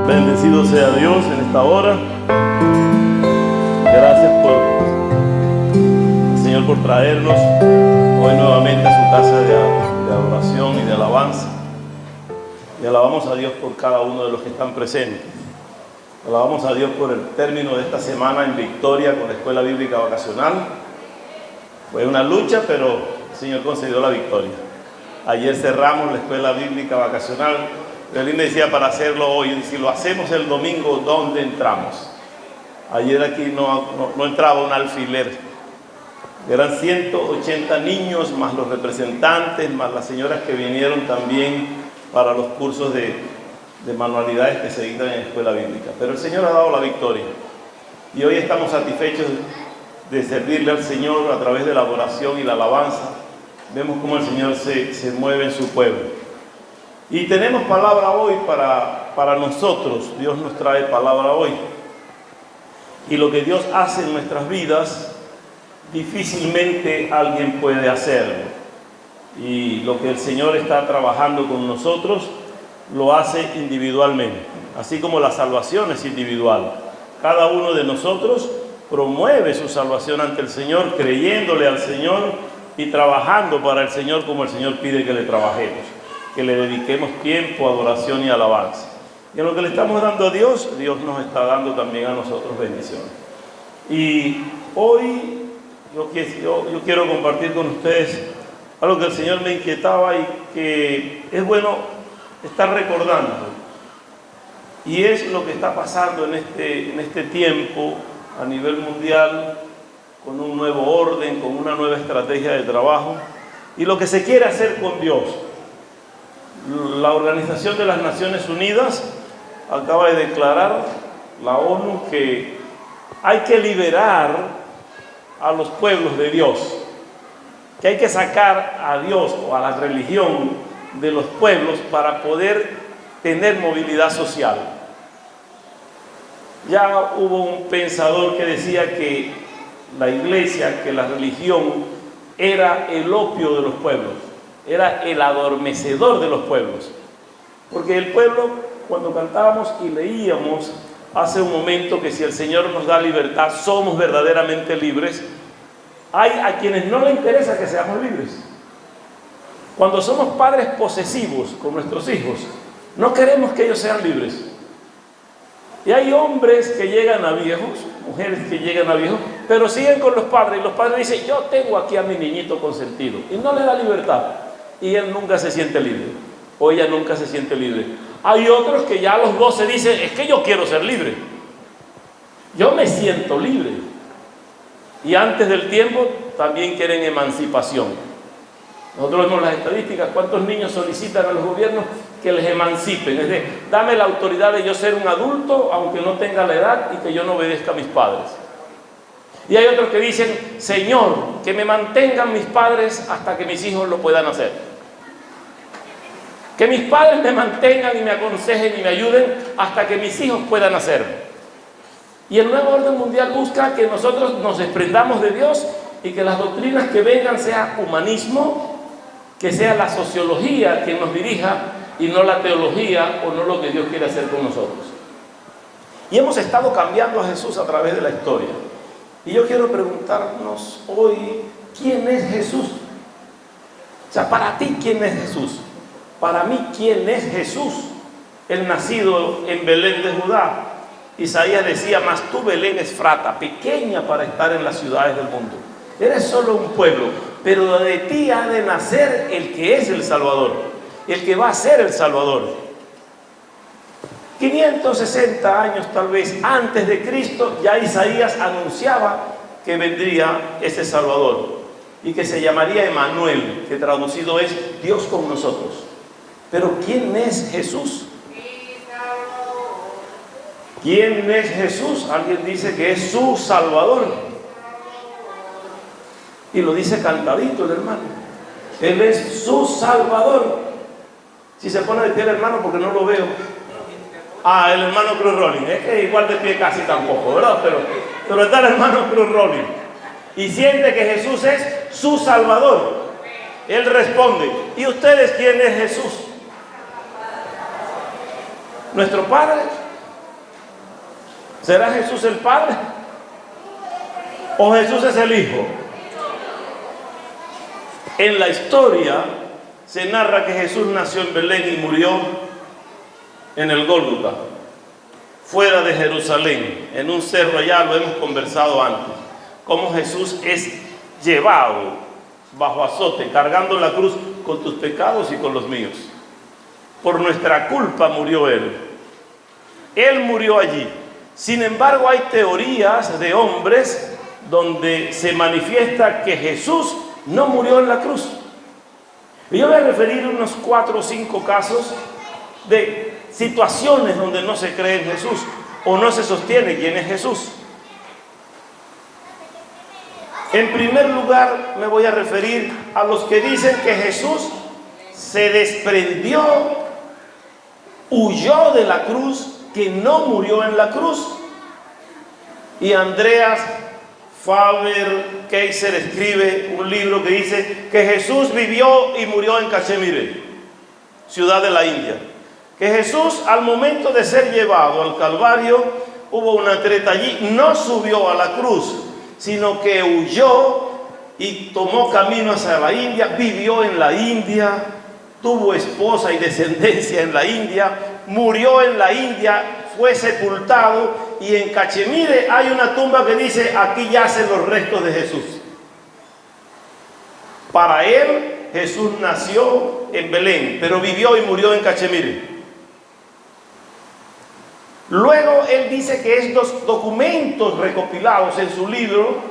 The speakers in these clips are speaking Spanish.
Bendecido sea Dios en esta hora. Gracias Señor, por traernos hoy nuevamente a su casa de adoración y de alabanza. Y alabamos a Dios por cada uno de los que están presentes. Alabamos a Dios por el término de esta semana en victoria con la Escuela Bíblica Vacacional. Fue una lucha, pero el Señor concedió la victoria. Ayer cerramos la Escuela Bíblica Vacacional. Violín me decía para hacerlo hoy, si lo hacemos el domingo, ¿dónde entramos? Ayer aquí no entraba un alfiler. Eran 180 niños, más los representantes, más las señoras que vinieron también para los cursos de manualidades que se dictan en la Escuela Bíblica. Pero el Señor ha dado la victoria. Y hoy estamos satisfechos de servirle al Señor a través de la adoración y la alabanza. Vemos cómo el Señor se mueve en su pueblo. Y tenemos palabra hoy para nosotros. Dios nos trae palabra hoy. Y lo que Dios hace en nuestras vidas, difícilmente alguien puede hacerlo. Y lo que el Señor está trabajando con nosotros, lo hace individualmente. Así como la salvación es individual. Cada uno de nosotros promueve su salvación ante el Señor, creyéndole al Señor y trabajando para el Señor como el Señor pide que le trabajemos. Que le dediquemos tiempo, adoración y alabanza. Y en lo que le estamos dando a Dios, Dios nos está dando también a nosotros bendiciones. Y hoy yo quiero compartir con ustedes algo que el Señor me inquietaba y que es bueno estar recordando. Y es lo que está pasando en este tiempo a nivel mundial, con un nuevo orden, con una nueva estrategia de trabajo y lo que se quiere hacer con Dios. La Organización de las Naciones Unidas acaba de declarar, la ONU, que hay que liberar a los pueblos de Dios, que hay que sacar a Dios o a la religión de los pueblos para poder tener movilidad social. Ya hubo un pensador que decía que la iglesia, que la religión era el opio de los pueblos. Era el adormecedor de los pueblos. Porque el pueblo, cuando cantábamos y leíamos hace un momento que si el Señor nos da libertad, somos verdaderamente libres, hay a quienes no les interesa que seamos libres. Cuando somos padres posesivos con nuestros hijos, no queremos que ellos sean libres. Y hay hombres que llegan a viejos, mujeres que llegan a viejos, pero siguen con los padres, y los padres dicen, yo tengo aquí a mi niñito consentido, y no le da libertad. Y él nunca se siente libre, o ella nunca se siente libre. Hay otros que ya a los 12 dicen, es que yo quiero ser libre, yo me siento libre. Y antes del tiempo también quieren emancipación. Nosotros vemos las estadísticas, cuántos niños solicitan a los gobiernos que les emancipen, es decir, dame la autoridad de yo ser un adulto, aunque no tenga la edad y que yo no obedezca a mis padres. Y hay otros que dicen, Señor, que me mantengan mis padres hasta que mis hijos lo puedan hacer. Que mis padres me mantengan y me aconsejen y me ayuden hasta que mis hijos puedan hacerlo. Y el nuevo orden mundial busca que nosotros nos desprendamos de Dios y que las doctrinas que vengan sea humanismo, que sea la sociología quien nos dirija y no la teología o no lo que Dios quiere hacer con nosotros. Y hemos estado cambiando a Jesús a través de la historia. Y yo quiero preguntarnos hoy, ¿quién es Jesús? O sea, para ti, ¿quién es Jesús? Para mí, ¿quién es Jesús? El nacido en Belén de Judá. Isaías decía, mas tú, Belén, Efrata, pequeña para estar en las ciudades del mundo. Eres solo un pueblo, pero de ti ha de nacer el que es el Salvador, el que va a ser el Salvador. 560 años tal vez antes de Cristo, ya Isaías anunciaba que vendría ese Salvador y que se llamaría Emmanuel, que traducido es Dios con nosotros. Pero ¿quién es Jesús? ¿Quién es Jesús? Alguien dice que es su Salvador. Y lo dice cantadito el hermano. Él es su Salvador. Si se pone de pie el hermano, porque no lo veo. Ah, el hermano Cruz Rolling. Es que igual de pie casi tampoco, ¿verdad? Pero está el hermano Cruz Rolling. Y siente que Jesús es su Salvador. Él responde, ¿y ustedes quién es Jesús? nuestro Padre? ¿Será Jesús el Padre? ¿O Jesús es el Hijo? En la historia se narra que Jesús nació en Belén y murió en el Gólgota, fuera de Jerusalén, en un cerro allá. Lo hemos conversado antes, cómo Jesús es llevado bajo azote, cargando la cruz con tus pecados y con los míos. Por nuestra culpa murió Él. Él murió allí. Sin embargo, hay teorías de hombres donde se manifiesta que Jesús no murió en la cruz. Y yo voy a referir unos 4 o 5 casos de situaciones donde no se cree en Jesús o no se sostiene quién es Jesús. En primer lugar, me voy a referir a los que dicen que Jesús se desprendió, huyó de la cruz, que no murió en la cruz. Y Andreas Faber-Kaiser escribe un libro que dice que Jesús vivió y murió en Cachemire, ciudad de la India. Que Jesús, al momento de ser llevado al Calvario, hubo una treta allí, no subió a la cruz, sino que huyó y tomó camino hacia la India, vivió en la India, tuvo esposa y descendencia en la India, murió en la India, fue sepultado, y en Cachemire hay una tumba que dice: aquí yacen los restos de Jesús. Para él, Jesús nació en Belén, pero vivió y murió en Cachemire. Luego él dice que estos documentos recopilados en su libro,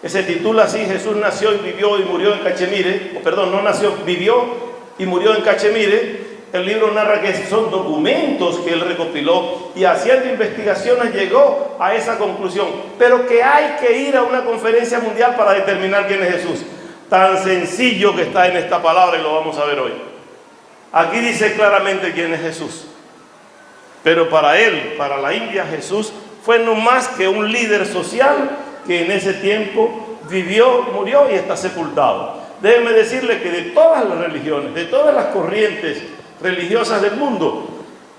que se titula así: Jesús nació y vivió y murió en Cachemire, o perdón, no nació, vivió y murió en Cachemire. El libro narra que son documentos que él recopiló, y haciendo investigaciones llegó a esa conclusión. Pero que hay que ir a una conferencia mundial para determinar quién es Jesús. Tan sencillo que está en esta palabra, y lo vamos a ver hoy. Aquí dice claramente quién es Jesús. Pero para él, para la India, Jesús fue no más que un líder social que en ese tiempo vivió, murió y está sepultado. Déjenme decirle que de todas las religiones, de todas las corrientes religiosas del mundo,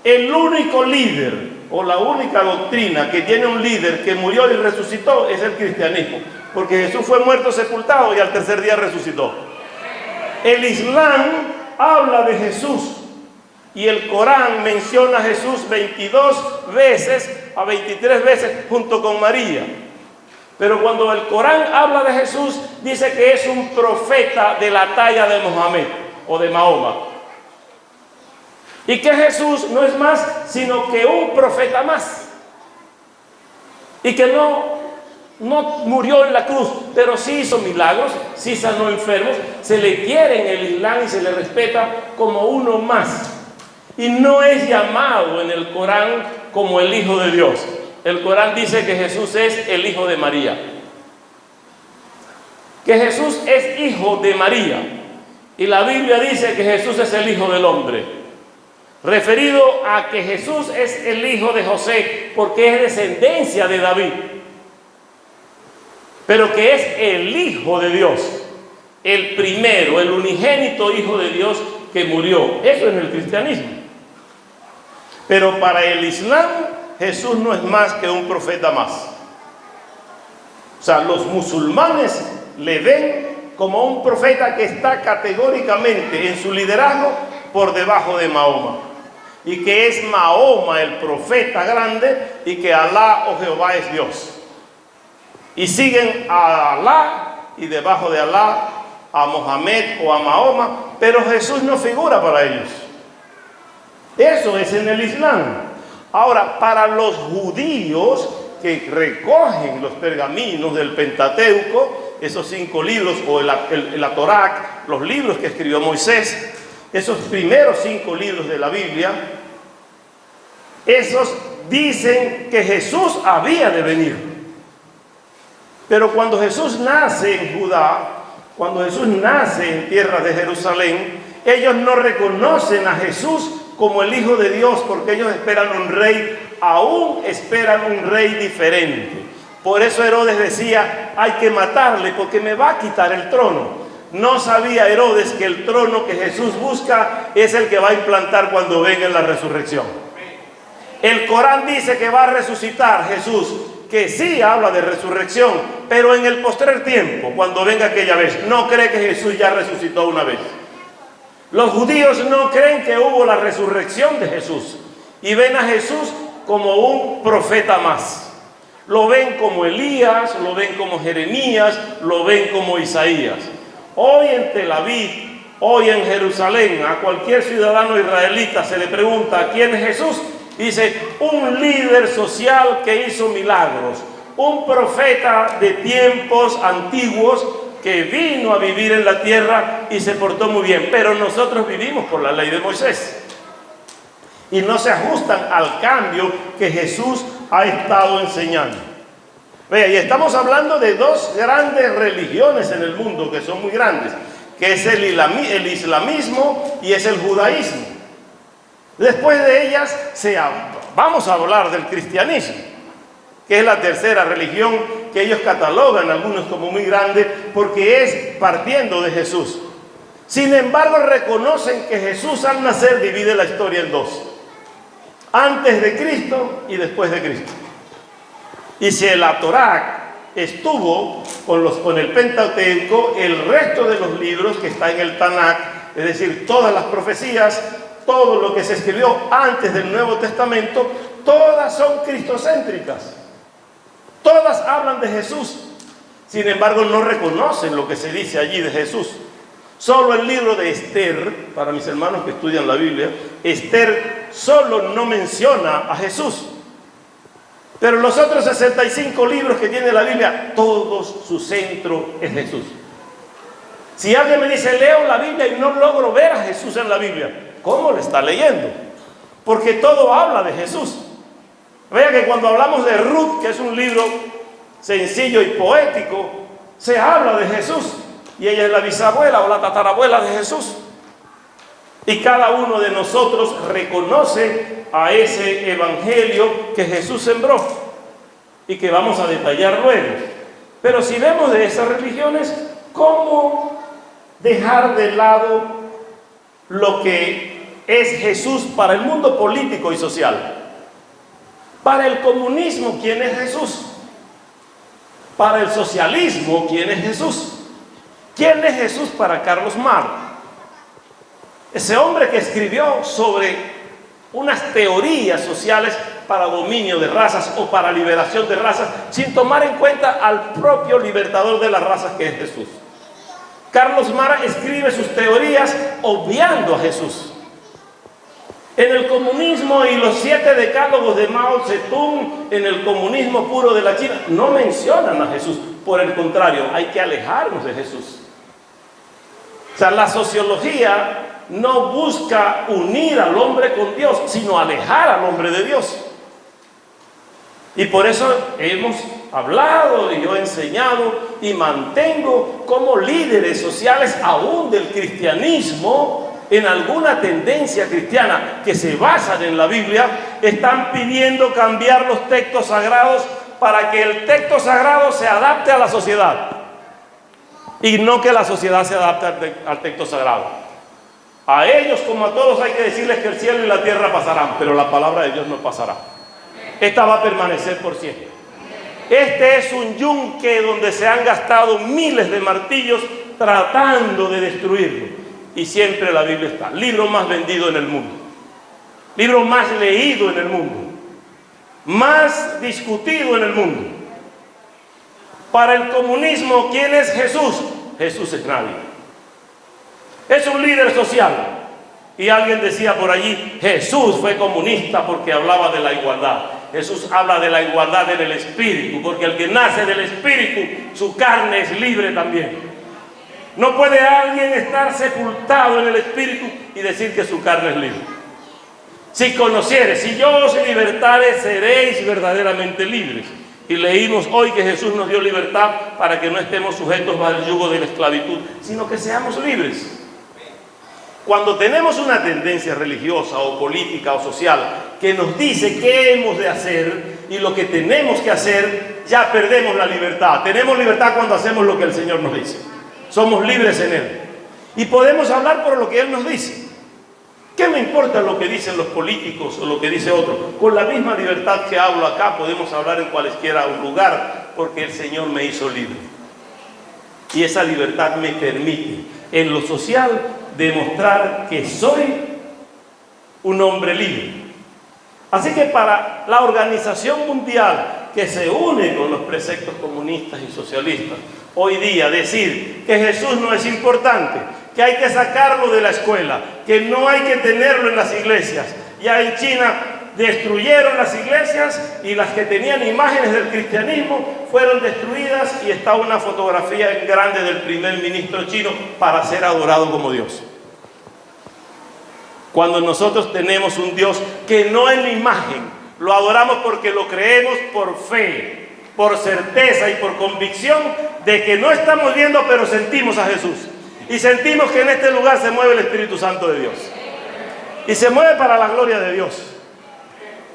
el único líder o la única doctrina que tiene un líder que murió y resucitó es el cristianismo, porque Jesús fue muerto, sepultado y al tercer día resucitó. El Islam habla de Jesús y el Corán menciona a Jesús 22 veces a 23 veces junto con María. Pero cuando el Corán habla de Jesús, dice que es un profeta de la talla de Mohammed o de Mahoma. Y que Jesús no es más sino que un profeta más. Y que no murió en la cruz, pero sí hizo milagros, sí sanó enfermos, se le quiere en el Islam y se le respeta como uno más. Y no es llamado en el Corán como el Hijo de Dios. El Corán dice que Jesús es el Hijo de María. Que Jesús es hijo de María. Y la Biblia dice que Jesús es el Hijo del Hombre, referido a que Jesús es el hijo de José, porque es descendencia de David, pero que es el Hijo de Dios, el primero, el unigénito Hijo de Dios que murió. Eso es el cristianismo. Pero para el Islam, Jesús no es más que un profeta más. O sea, los musulmanes le ven como un profeta que está categóricamente en su liderazgo por debajo de Mahoma, y que es Mahoma el profeta grande, y que Alá o Jehová es Dios, y siguen a Alá, y debajo de Alá a Mohammed o a Mahoma, pero Jesús no figura para ellos. Eso es en el Islam. Ahora, para los judíos que recogen los pergaminos del Pentateuco, esos 5 libros, o la Torá, los libros que escribió Moisés, esos primeros 5 libros de la Biblia, esos dicen que Jesús había de venir. Pero cuando Jesús nace en Judá, cuando Jesús nace en tierra de Jerusalén, ellos no reconocen a Jesús como el Hijo de Dios, porque ellos esperan un rey, aún esperan un rey diferente. Por eso Herodes decía: hay que matarle porque me va a quitar el trono. No sabía Herodes que el trono que Jesús busca es el que va a implantar cuando venga en la resurrección. El Corán dice que va a resucitar Jesús, que sí habla de resurrección, pero en el postrer tiempo, cuando venga aquella vez. No cree que Jesús ya resucitó una vez. Los judíos no creen que hubo la resurrección de Jesús y ven a Jesús como un profeta más. Lo ven como Elías, lo ven como Jeremías, lo ven como Isaías. Hoy en Tel Aviv, hoy en Jerusalén, a cualquier ciudadano israelita se le pregunta ¿quién es Jesús? Dice, un líder social que hizo milagros, un profeta de tiempos antiguos que vino a vivir en la tierra y se portó muy bien. Pero nosotros vivimos por la ley de Moisés y no se ajustan al cambio que Jesús ha estado enseñando. Vea, y estamos hablando de dos grandes religiones en el mundo que son muy grandes, que es el islamismo y es el judaísmo. Después de ellas vamos a hablar del cristianismo, que es la tercera religión que ellos catalogan algunos como muy grande porque es partiendo de Jesús. Sin embargo, reconocen que Jesús al nacer divide la historia en dos: antes de Cristo y después de Cristo. Y si la Torá estuvo con el Pentateuco, el resto de los libros que está en el Tanakh, es decir, todas las profecías, todo lo que se escribió antes del Nuevo Testamento, todas son cristocéntricas. Todas hablan de Jesús. Sin embargo, no reconocen lo que se dice allí de Jesús. Solo el libro de Esther, para mis hermanos que estudian la Biblia, Esther solo no menciona a Jesús. Pero los otros 65 libros que tiene la Biblia, todos su centro es Jesús. Si alguien me dice, leo la Biblia y no logro ver a Jesús en la Biblia, ¿cómo le está leyendo? Porque todo habla de Jesús. Vea que cuando hablamos de Ruth, que es un libro sencillo y poético, se habla de Jesús. Y ella es la bisabuela o la tatarabuela de Jesús. Y cada uno de nosotros reconoce a ese evangelio que Jesús sembró y que vamos a detallar luego. Pero si vemos de esas religiones, ¿cómo dejar de lado lo que es Jesús para el mundo político y social? Para el comunismo, ¿quién es Jesús? Para el socialismo, ¿quién es Jesús? ¿Quién es Jesús para Carlos Marx? Ese hombre que escribió sobre unas teorías sociales para dominio de razas o para liberación de razas, sin tomar en cuenta al propio libertador de las razas que es Jesús. Carlos Marx escribe sus teorías obviando a Jesús. En el comunismo y los 7 decálogos de Mao Zedong, en el comunismo puro de la China, no mencionan a Jesús. Por el contrario, hay que alejarnos de Jesús. O sea, la sociología no busca unir al hombre con Dios, sino alejar al hombre de Dios. Y por eso hemos hablado y yo he enseñado y mantengo como líderes sociales aún del cristianismo, en alguna tendencia cristiana que se basan en la Biblia, están pidiendo cambiar los textos sagrados para que el texto sagrado se adapte a la sociedad y no que la sociedad se adapte al texto sagrado. A ellos, como a todos, hay que decirles que el cielo y la tierra pasarán, pero la palabra de Dios no pasará. Esta va a permanecer por siempre. Este es un yunque donde se han gastado miles de martillos tratando de destruirlo. Y siempre la Biblia está. Libro más vendido en el mundo. Libro más leído en el mundo. Más discutido en el mundo. Para el comunismo, ¿quién es Jesús? Jesús es nadie. Es un líder social. Y alguien decía por allí, Jesús fue comunista porque hablaba de la igualdad. Jesús habla de la igualdad en el espíritu, porque el que nace del espíritu, su carne es libre también. No puede alguien estar sepultado en el espíritu y decir que su carne es libre. Si conocieres, si yo os libertares, seréis verdaderamente libres. Y leímos hoy que Jesús nos dio libertad para que no estemos sujetos al yugo de la esclavitud, sino que seamos libres. Cuando tenemos una tendencia religiosa o política o social que nos dice qué hemos de hacer y lo que tenemos que hacer, ya perdemos la libertad. Tenemos libertad cuando hacemos lo que el Señor nos dice. Somos libres en Él. Y podemos hablar por lo que Él nos dice. ¿Qué me importa lo que dicen los políticos o lo que dice otro? Con la misma libertad que hablo acá podemos hablar en cualesquiera lugar, porque el Señor me hizo libre. Y esa libertad me permite, en lo social, demostrar que soy un hombre libre. Así que para la Organización Mundial, que se une con los preceptos comunistas y socialistas, hoy día decir que Jesús no es importante, que hay que sacarlo de la escuela, que no hay que tenerlo en las iglesias. Ya en China destruyeron las iglesias y las que tenían imágenes del cristianismo fueron destruidas, y está una fotografía en grande del primer ministro chino para ser adorado como Dios. Cuando nosotros tenemos un Dios que no es la imagen, lo adoramos porque lo creemos por fe, por certeza y por convicción de que no estamos viendo, pero sentimos a Jesús. Y sentimos que en este lugar se mueve el Espíritu Santo de Dios. Y se mueve para la gloria de Dios.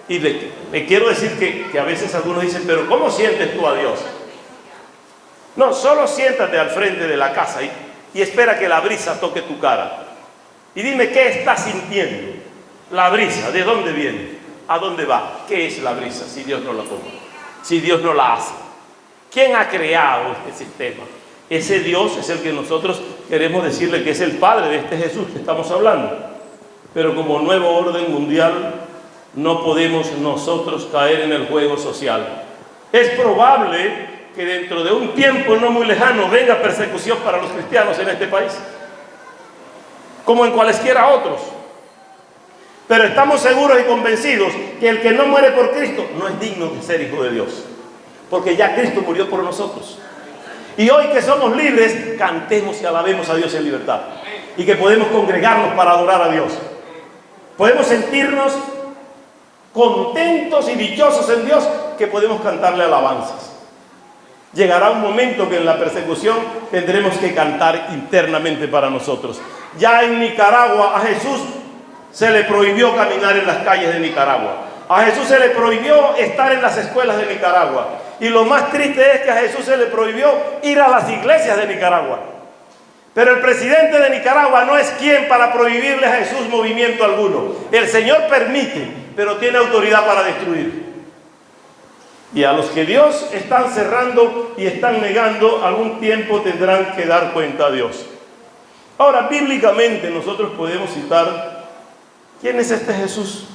Y le quiero decir que a veces algunos dicen, pero ¿cómo sientes tú a Dios? No, solo siéntate al frente de la casa y espera que la brisa toque tu cara. Y dime, ¿qué estás sintiendo? La brisa, ¿de dónde viene? ¿A dónde va? ¿Qué es la brisa si Dios no la toma? Si Dios no la hace. ¿Quién ha creado este sistema? Ese Dios es el que nosotros queremos decirle que es el Padre de este Jesús que estamos hablando. Pero como nuevo orden mundial, no podemos nosotros caer en el juego social. Es probable que dentro de un tiempo no muy lejano venga persecución para los cristianos en este país, como en cualesquiera otros. Pero estamos seguros y convencidos que el que no muere por Cristo no es digno de ser hijo de Dios, porque ya Cristo murió por nosotros. Y hoy que somos libres, cantemos y alabemos a Dios en libertad, y que podemos congregarnos para adorar a Dios. Podemos sentirnos contentos y dichosos en Dios, que podemos cantarle alabanzas. Llegará un momento que en la persecución tendremos que cantar internamente para nosotros. Ya en Nicaragua a Jesús se le prohibió caminar en las calles de Nicaragua. A Jesús se le prohibió estar en las escuelas de Nicaragua. Y lo más triste es que a Jesús se le prohibió ir a las iglesias de Nicaragua. Pero el presidente de Nicaragua no es quien para prohibirle a Jesús movimiento alguno. El Señor permite, pero tiene autoridad para destruir. Y a los que Dios están cerrando y están negando, algún tiempo tendrán que dar cuenta a Dios. Ahora, bíblicamente nosotros podemos citar, ¿quién es este Jesús?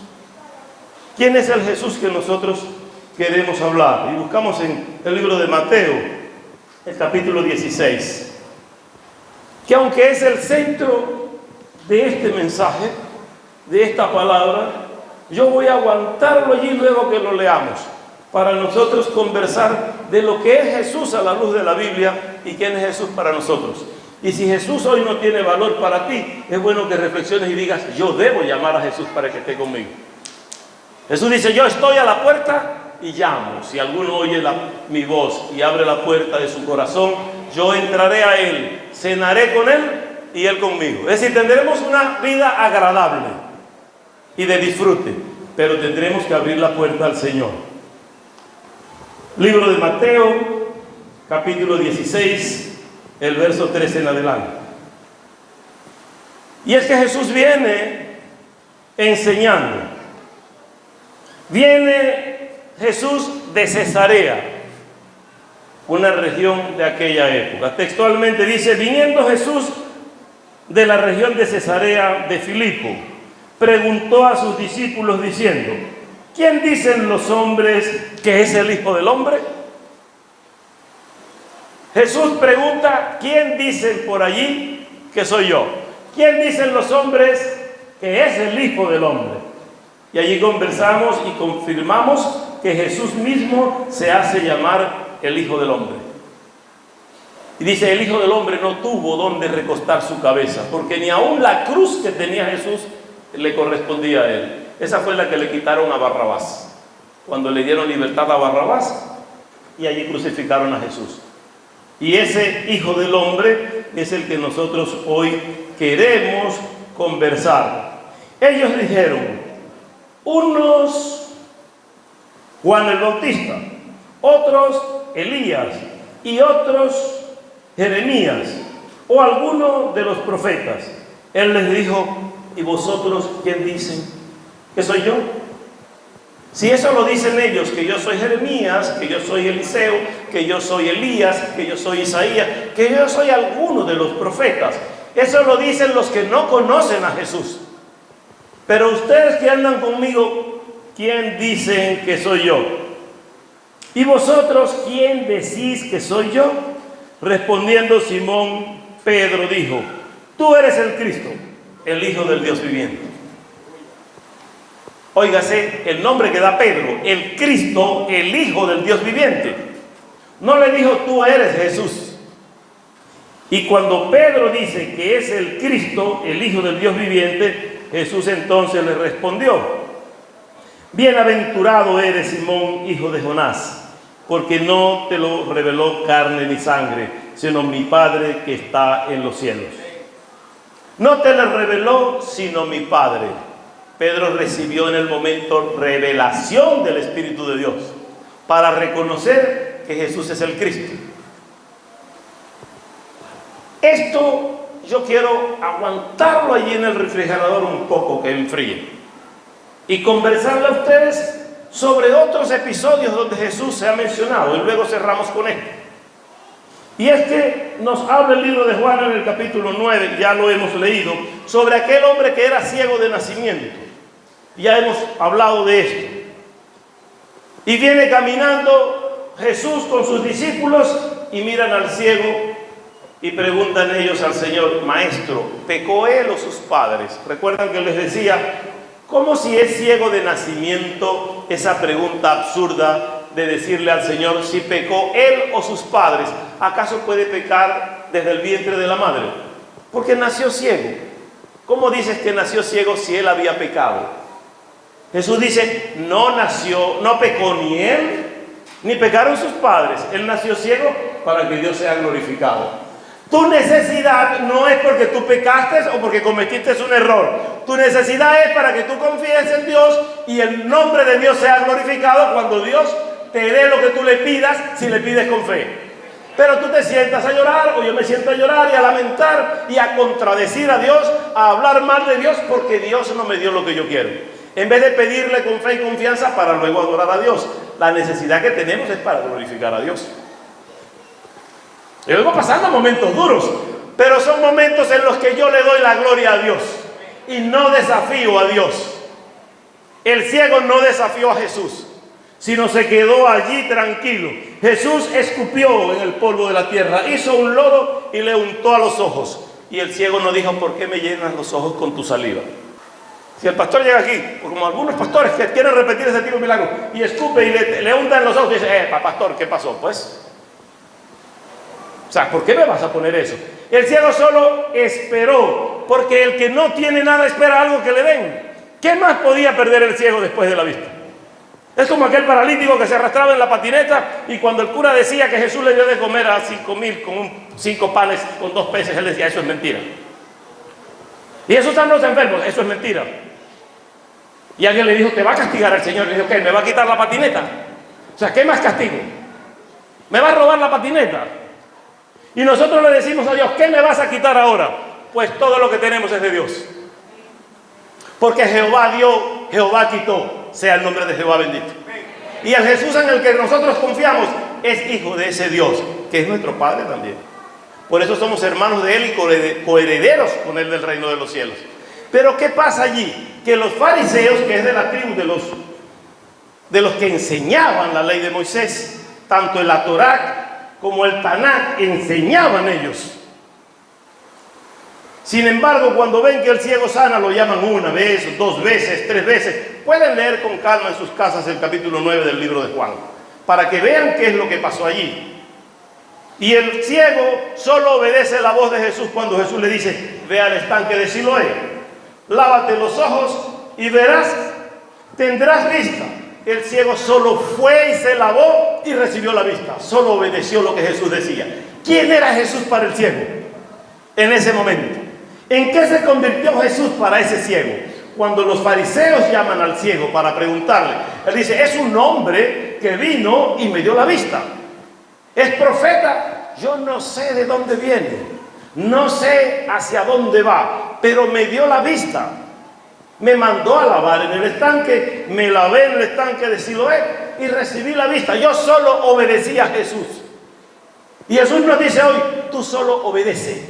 ¿Quién es el Jesús que nosotros queremos hablar? Y buscamos en el libro de Mateo, el capítulo 16, que aunque es el centro de este mensaje, de esta palabra, yo voy a aguantarlo allí luego que lo leamos, para nosotros conversar de lo que es Jesús a la luz de la Biblia y quién es Jesús para nosotros. Y si Jesús hoy no tiene valor para ti, es bueno que reflexiones y digas, yo debo llamar a Jesús para que esté conmigo. Jesús dice, yo estoy a la puerta y llamo. Si alguno oye mi voz y abre la puerta de su corazón, yo entraré a él, cenaré con él y él conmigo. Es decir, tendremos una vida agradable y de disfrute, pero tendremos que abrir la puerta al Señor. Libro de Mateo, capítulo 16, el verso 13 en adelante. Y es que Jesús viene enseñando. Viene Jesús de Cesarea, una región de aquella época. Textualmente dice, viniendo Jesús de la región de Cesarea de Filipo, preguntó a sus discípulos diciendo, ¿quién dicen los hombres que es el Hijo del Hombre? Jesús pregunta, ¿quién dicen por allí que soy yo? ¿Quién dicen los hombres que es el Hijo del Hombre? Y allí conversamos y confirmamos que Jesús mismo se hace llamar el Hijo del Hombre. Y dice, el Hijo del Hombre no tuvo donde recostar su cabeza, porque ni aún la cruz que tenía Jesús le correspondía a él. Esa fue la que le quitaron a Barrabás, cuando le dieron libertad a Barrabás, y allí crucificaron a Jesús. Y ese Hijo del Hombre es el que nosotros hoy queremos conversar. Ellos dijeron, unos Juan el Bautista, otros Elías y otros Jeremías o alguno de los profetas. Él les dijo, ¿y vosotros quién dicen que soy yo? Si eso lo dicen ellos, que yo soy Jeremías, que yo soy Eliseo, que yo soy Elías, que yo soy Isaías, que yo soy alguno de los profetas, eso lo dicen los que no conocen a Jesús. Pero ustedes que andan conmigo, ¿quién dicen que soy yo? ¿Y vosotros quién decís que soy yo? Respondiendo Simón, Pedro dijo: tú eres el Cristo, el Hijo del Dios viviente. Óigase el nombre que da Pedro, el Cristo, el Hijo del Dios viviente. No le dijo tú eres Jesús. Y cuando Pedro dice que es el Cristo, el Hijo del Dios viviente, Jesús entonces le respondió: bienaventurado eres, Simón, hijo de Jonás, porque no te lo reveló carne ni sangre, sino mi Padre que está en los cielos. No te lo reveló sino mi Padre. Pedro recibió en el momento revelación del Espíritu de Dios para reconocer que Jesús es el Cristo. Esto yo quiero aguantarlo allí en el refrigerador un poco, que enfríe, y conversarle a ustedes sobre otros episodios donde Jesús se ha mencionado, y luego cerramos con esto. Y es que nos habla el libro de Juan en el capítulo 9, ya lo hemos leído, sobre aquel hombre que era ciego de nacimiento. Ya hemos hablado de esto. Y viene caminando Jesús con sus discípulos y miran al ciego y preguntan ellos al Señor: Maestro, ¿pecó él o sus padres? Recuerdan que les decía, ¿cómo si es ciego de nacimiento? Esa pregunta absurda de decirle al Señor si pecó él o sus padres. ¿Acaso puede pecar desde el vientre de la madre? Porque nació ciego. ¿Cómo dices que nació ciego si él había pecado? Jesús dice, no pecó ni él, ni pecaron sus padres. Él nació ciego para que Dios sea glorificado. Tu necesidad no es porque tú pecaste o porque cometiste un error. Tu necesidad es para que tú confíes en Dios y el nombre de Dios sea glorificado cuando Dios te dé lo que tú le pidas, si le pides con fe. Pero tú te sientas a llorar, o yo me siento a llorar y a lamentar y a contradecir a Dios, a hablar mal de Dios porque Dios no me dio lo que yo quiero. En vez de pedirle con fe y confianza para luego adorar a Dios. La necesidad que tenemos es para glorificar a Dios. Y luego pasando momentos duros, pero son momentos en los que yo le doy la gloria a Dios y no desafío a Dios. El ciego no desafió a Jesús, sino se quedó allí tranquilo. Jesús escupió en el polvo de la tierra, hizo un lodo y le untó a los ojos. Y el ciego no dijo: ¿por qué me llenas los ojos con tu saliva? Si el pastor llega aquí, como algunos pastores que quieren repetir ese tipo de milagro, y escupe y le unta en los ojos y dice: pastor, ¿qué pasó? Pues, o sea, ¿por qué me vas a poner eso? El ciego solo esperó, porque el que no tiene nada espera algo que le den. ¿Qué más podía perder el ciego después de la vista? Es como aquel paralítico que se arrastraba en la patineta y cuando el cura decía que Jesús le dio de comer a 5,000 con 5 panes con 2 peces, él decía: eso es mentira. Y esos están los enfermos, eso es mentira. Y alguien le dijo: te va a castigar el Señor. Le dijo: ¿qué? ¿Me va a quitar la patineta? O sea, ¿qué más castigo? ¿Me va a robar la patineta? Y nosotros le decimos a Dios: ¿qué me vas a quitar ahora? Pues todo lo que tenemos es de Dios. Porque Jehová dio, Jehová quitó, sea el nombre de Jehová bendito. Y el Jesús en el que nosotros confiamos es hijo de ese Dios, que es nuestro Padre también. Por eso somos hermanos de Él y coherederos con Él del reino de los cielos. Pero ¿qué pasa allí? Que los fariseos, que es de la tribu de los que enseñaban la ley de Moisés, tanto el Torá como el Tanakh enseñaban ellos. Sin embargo, cuando ven que el ciego sana, lo llaman 1 vez, 2 veces, 3 veces. Pueden leer con calma en sus casas el capítulo 9 del libro de Juan, para que vean qué es lo que pasó allí. Y el ciego solo obedece la voz de Jesús cuando Jesús le dice: ve al estanque de Siloé, lávate los ojos y verás, tendrás vista. El ciego solo fue y se lavó y recibió la vista. Solo obedeció lo que Jesús decía. ¿Quién era Jesús para el ciego en ese momento? ¿En qué se convirtió Jesús para ese ciego? Cuando los fariseos llaman al ciego para preguntarle, él dice: es un hombre que vino y me dio la vista. ¿Es profeta? Yo no sé de dónde viene, no sé hacia dónde va, pero me dio la vista. Me mandó a lavar en el estanque, me lavé en el estanque de Siloé y recibí la vista. Yo solo obedecí a Jesús. Y Jesús nos dice hoy, tú solo obedece.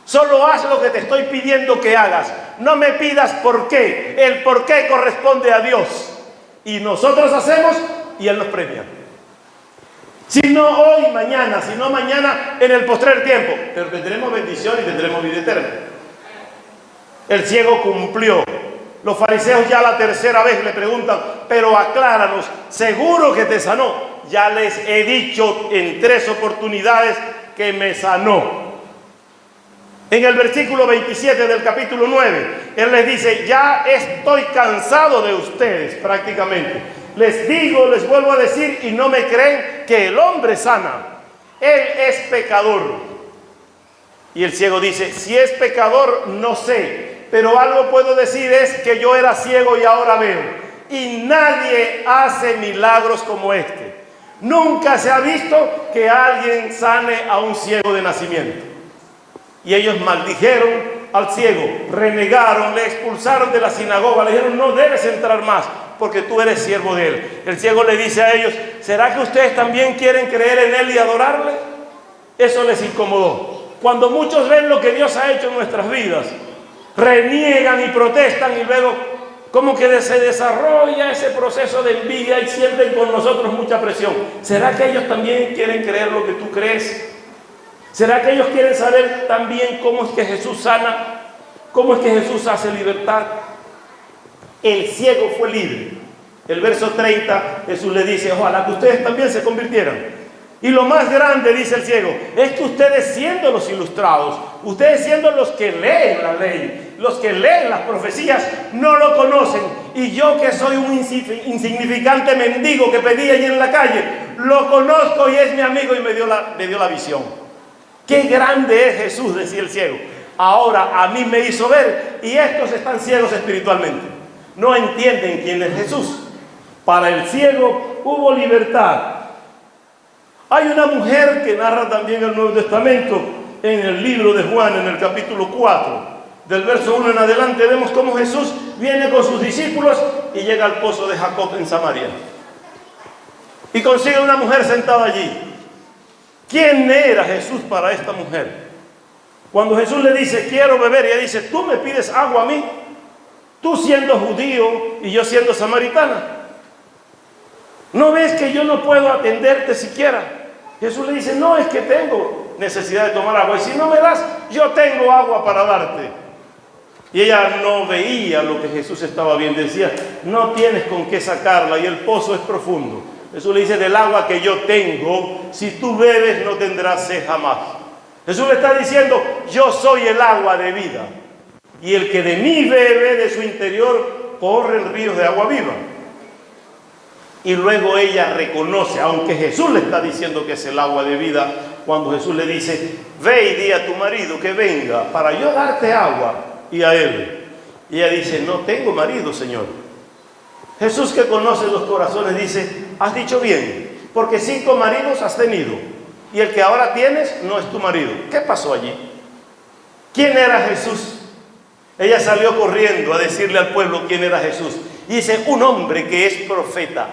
Solo haz lo que te estoy pidiendo que hagas. No me pidas por qué. El por qué corresponde a Dios. Y nosotros hacemos y Él nos premia. Si no hoy, mañana, si no mañana, en el postrer tiempo. Pero tendremos bendición y tendremos vida eterna. El ciego cumplió. Los fariseos ya la tercera vez le preguntan, pero acláranos, seguro que te sanó. Ya les he dicho en 3 oportunidades que me sanó. En el versículo 27 del capítulo 9, Él les dice, ya estoy cansado de ustedes prácticamente. Les digo, les vuelvo a decir y no me creen que el hombre sana. Él es pecador. Y el ciego dice, si es pecador, no sé. Pero algo puedo decir es que yo era ciego y ahora veo. Y nadie hace milagros como este. Nunca se ha visto que alguien sane a un ciego de nacimiento. Y ellos maldijeron al ciego, renegaron, le expulsaron de la sinagoga, le dijeron, no debes entrar más, porque tú eres siervo de él. El ciego le dice a ellos, ¿será que ustedes también quieren creer en él y adorarle? Eso les incomodó. Cuando muchos ven lo que Dios ha hecho en nuestras vidas, reniegan y protestan y luego como que se desarrolla ese proceso de envidia y sienten con nosotros mucha presión. ¿Será que ellos también quieren creer lo que tú crees? ¿Será que ellos quieren saber también cómo es que Jesús sana? ¿Cómo es que Jesús hace libertad? El ciego fue libre. El verso 30, Jesús le dice, ojalá que ustedes también se convirtieran. Y lo más grande, dice el ciego, es que ustedes siendo los ilustrados, ustedes siendo los que leen la ley, los que leen las profecías, no lo conocen. Y yo que soy un insignificante mendigo que pedí allí en la calle, lo conozco y es mi amigo y me dio la visión. Qué grande es Jesús, decía el ciego. Ahora a mí me hizo ver y estos están ciegos espiritualmente. No entienden quién es Jesús. Para el ciego hubo libertad. Hay una mujer que narra también el Nuevo Testamento en el libro de Juan, en el capítulo 4, del verso 1 en adelante, vemos cómo Jesús viene con sus discípulos y llega al pozo de Jacob en Samaria. Y consigue una mujer sentada allí. ¿Quién era Jesús para esta mujer? Cuando Jesús le dice, quiero beber, y ella dice, ¿tú me pides agua a mí? Tú siendo judío y yo siendo samaritana. ¿No ves que yo no puedo atenderte siquiera? Jesús le dice, no, es que tengo necesidad de tomar agua. Y si no me das, yo tengo agua para darte. Y ella no veía lo que Jesús estaba viendo. Decía, no tienes con qué sacarla y el pozo es profundo. Jesús le dice, del agua que yo tengo, si tú bebes no tendrás sed jamás. Jesús le está diciendo, yo soy el agua de vida. Y el que de mí bebe, de su interior corren ríos de agua viva. Y luego ella reconoce, aunque Jesús le está diciendo que es el agua de vida, cuando Jesús le dice, ve y di a tu marido que venga para yo darte agua, y a él. Y ella dice, no tengo marido, Señor. Jesús, que conoce los corazones, dice, has dicho bien, porque 5 maridos has tenido, y el que ahora tienes no es tu marido. ¿Qué pasó allí? ¿Quién era Jesús? Ella salió corriendo a decirle al pueblo quién era Jesús. Y dice, un hombre que es profeta,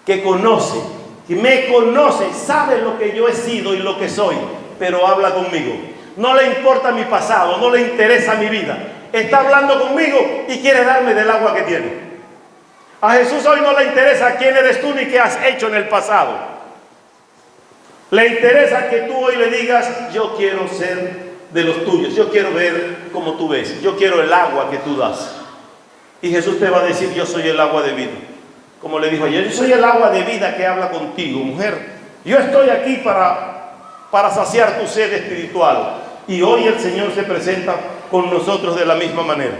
que conoce, que me conoce, sabe lo que yo he sido y lo que soy, pero habla conmigo. No le importa mi pasado, no le interesa mi vida. Está hablando conmigo y quiere darme del agua que tiene. A Jesús hoy no le interesa quién eres tú ni qué has hecho en el pasado. Le interesa que tú hoy le digas, yo quiero ser de los tuyos, yo quiero ver como tú ves, yo quiero el agua que tú das. Y Jesús te va a decir, yo soy el agua de vida. Como le dijo ayer, yo soy el agua de vida que habla contigo, mujer. Yo estoy aquí para saciar tu sed espiritual. Y hoy el Señor se presenta con nosotros de la misma manera.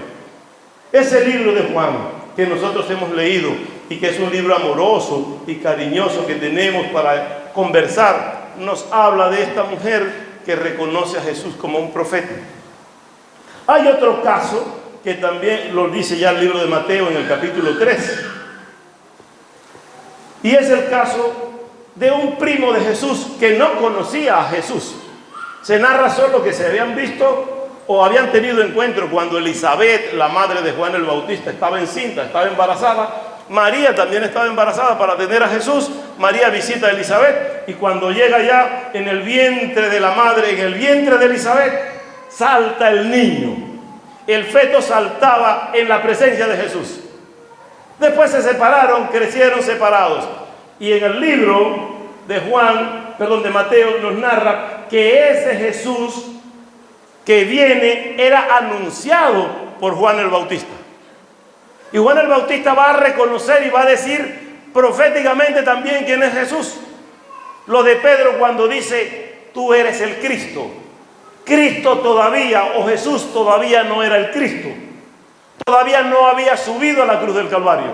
Ese libro de Juan que nosotros hemos leído y que es un libro amoroso y cariñoso que tenemos para conversar, nos habla de esta mujer que reconoce a Jesús como un profeta. Hay otro caso que también lo dice ya el libro de Mateo en el capítulo 3. Y es el caso de un primo de Jesús que no conocía a Jesús. Se narra solo que se habían visto o habían tenido encuentro cuando Elizabeth, la madre de Juan el Bautista, estaba encinta, estaba embarazada. María también estaba embarazada para tener a Jesús. María visita a Elizabeth y cuando llega ya en el vientre de la madre, en el vientre de Elizabeth, salta el niño. El feto saltaba en la presencia de Jesús. Después se separaron, crecieron separados. Y en el libro de Mateo nos narra que ese Jesús que viene era anunciado por Juan el Bautista. Y Juan el Bautista va a reconocer y va a decir proféticamente también quién es Jesús. Lo de Pedro cuando dice, tú eres el Cristo. Cristo todavía, o Jesús todavía no era el Cristo. Todavía no había subido a la cruz del Calvario.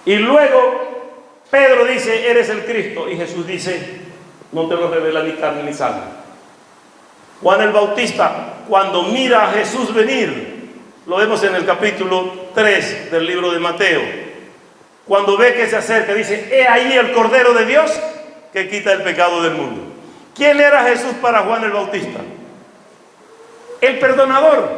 Y luego Pedro dice, eres el Cristo. Y Jesús dice, no te lo revela ni carne ni sangre. Juan el Bautista, cuando mira a Jesús venir, lo vemos en el capítulo 3 del libro de Mateo. Cuando ve que se acerca, dice, he ahí el Cordero de Dios que quita el pecado del mundo. ¿Quién era Jesús para Juan el Bautista? El perdonador,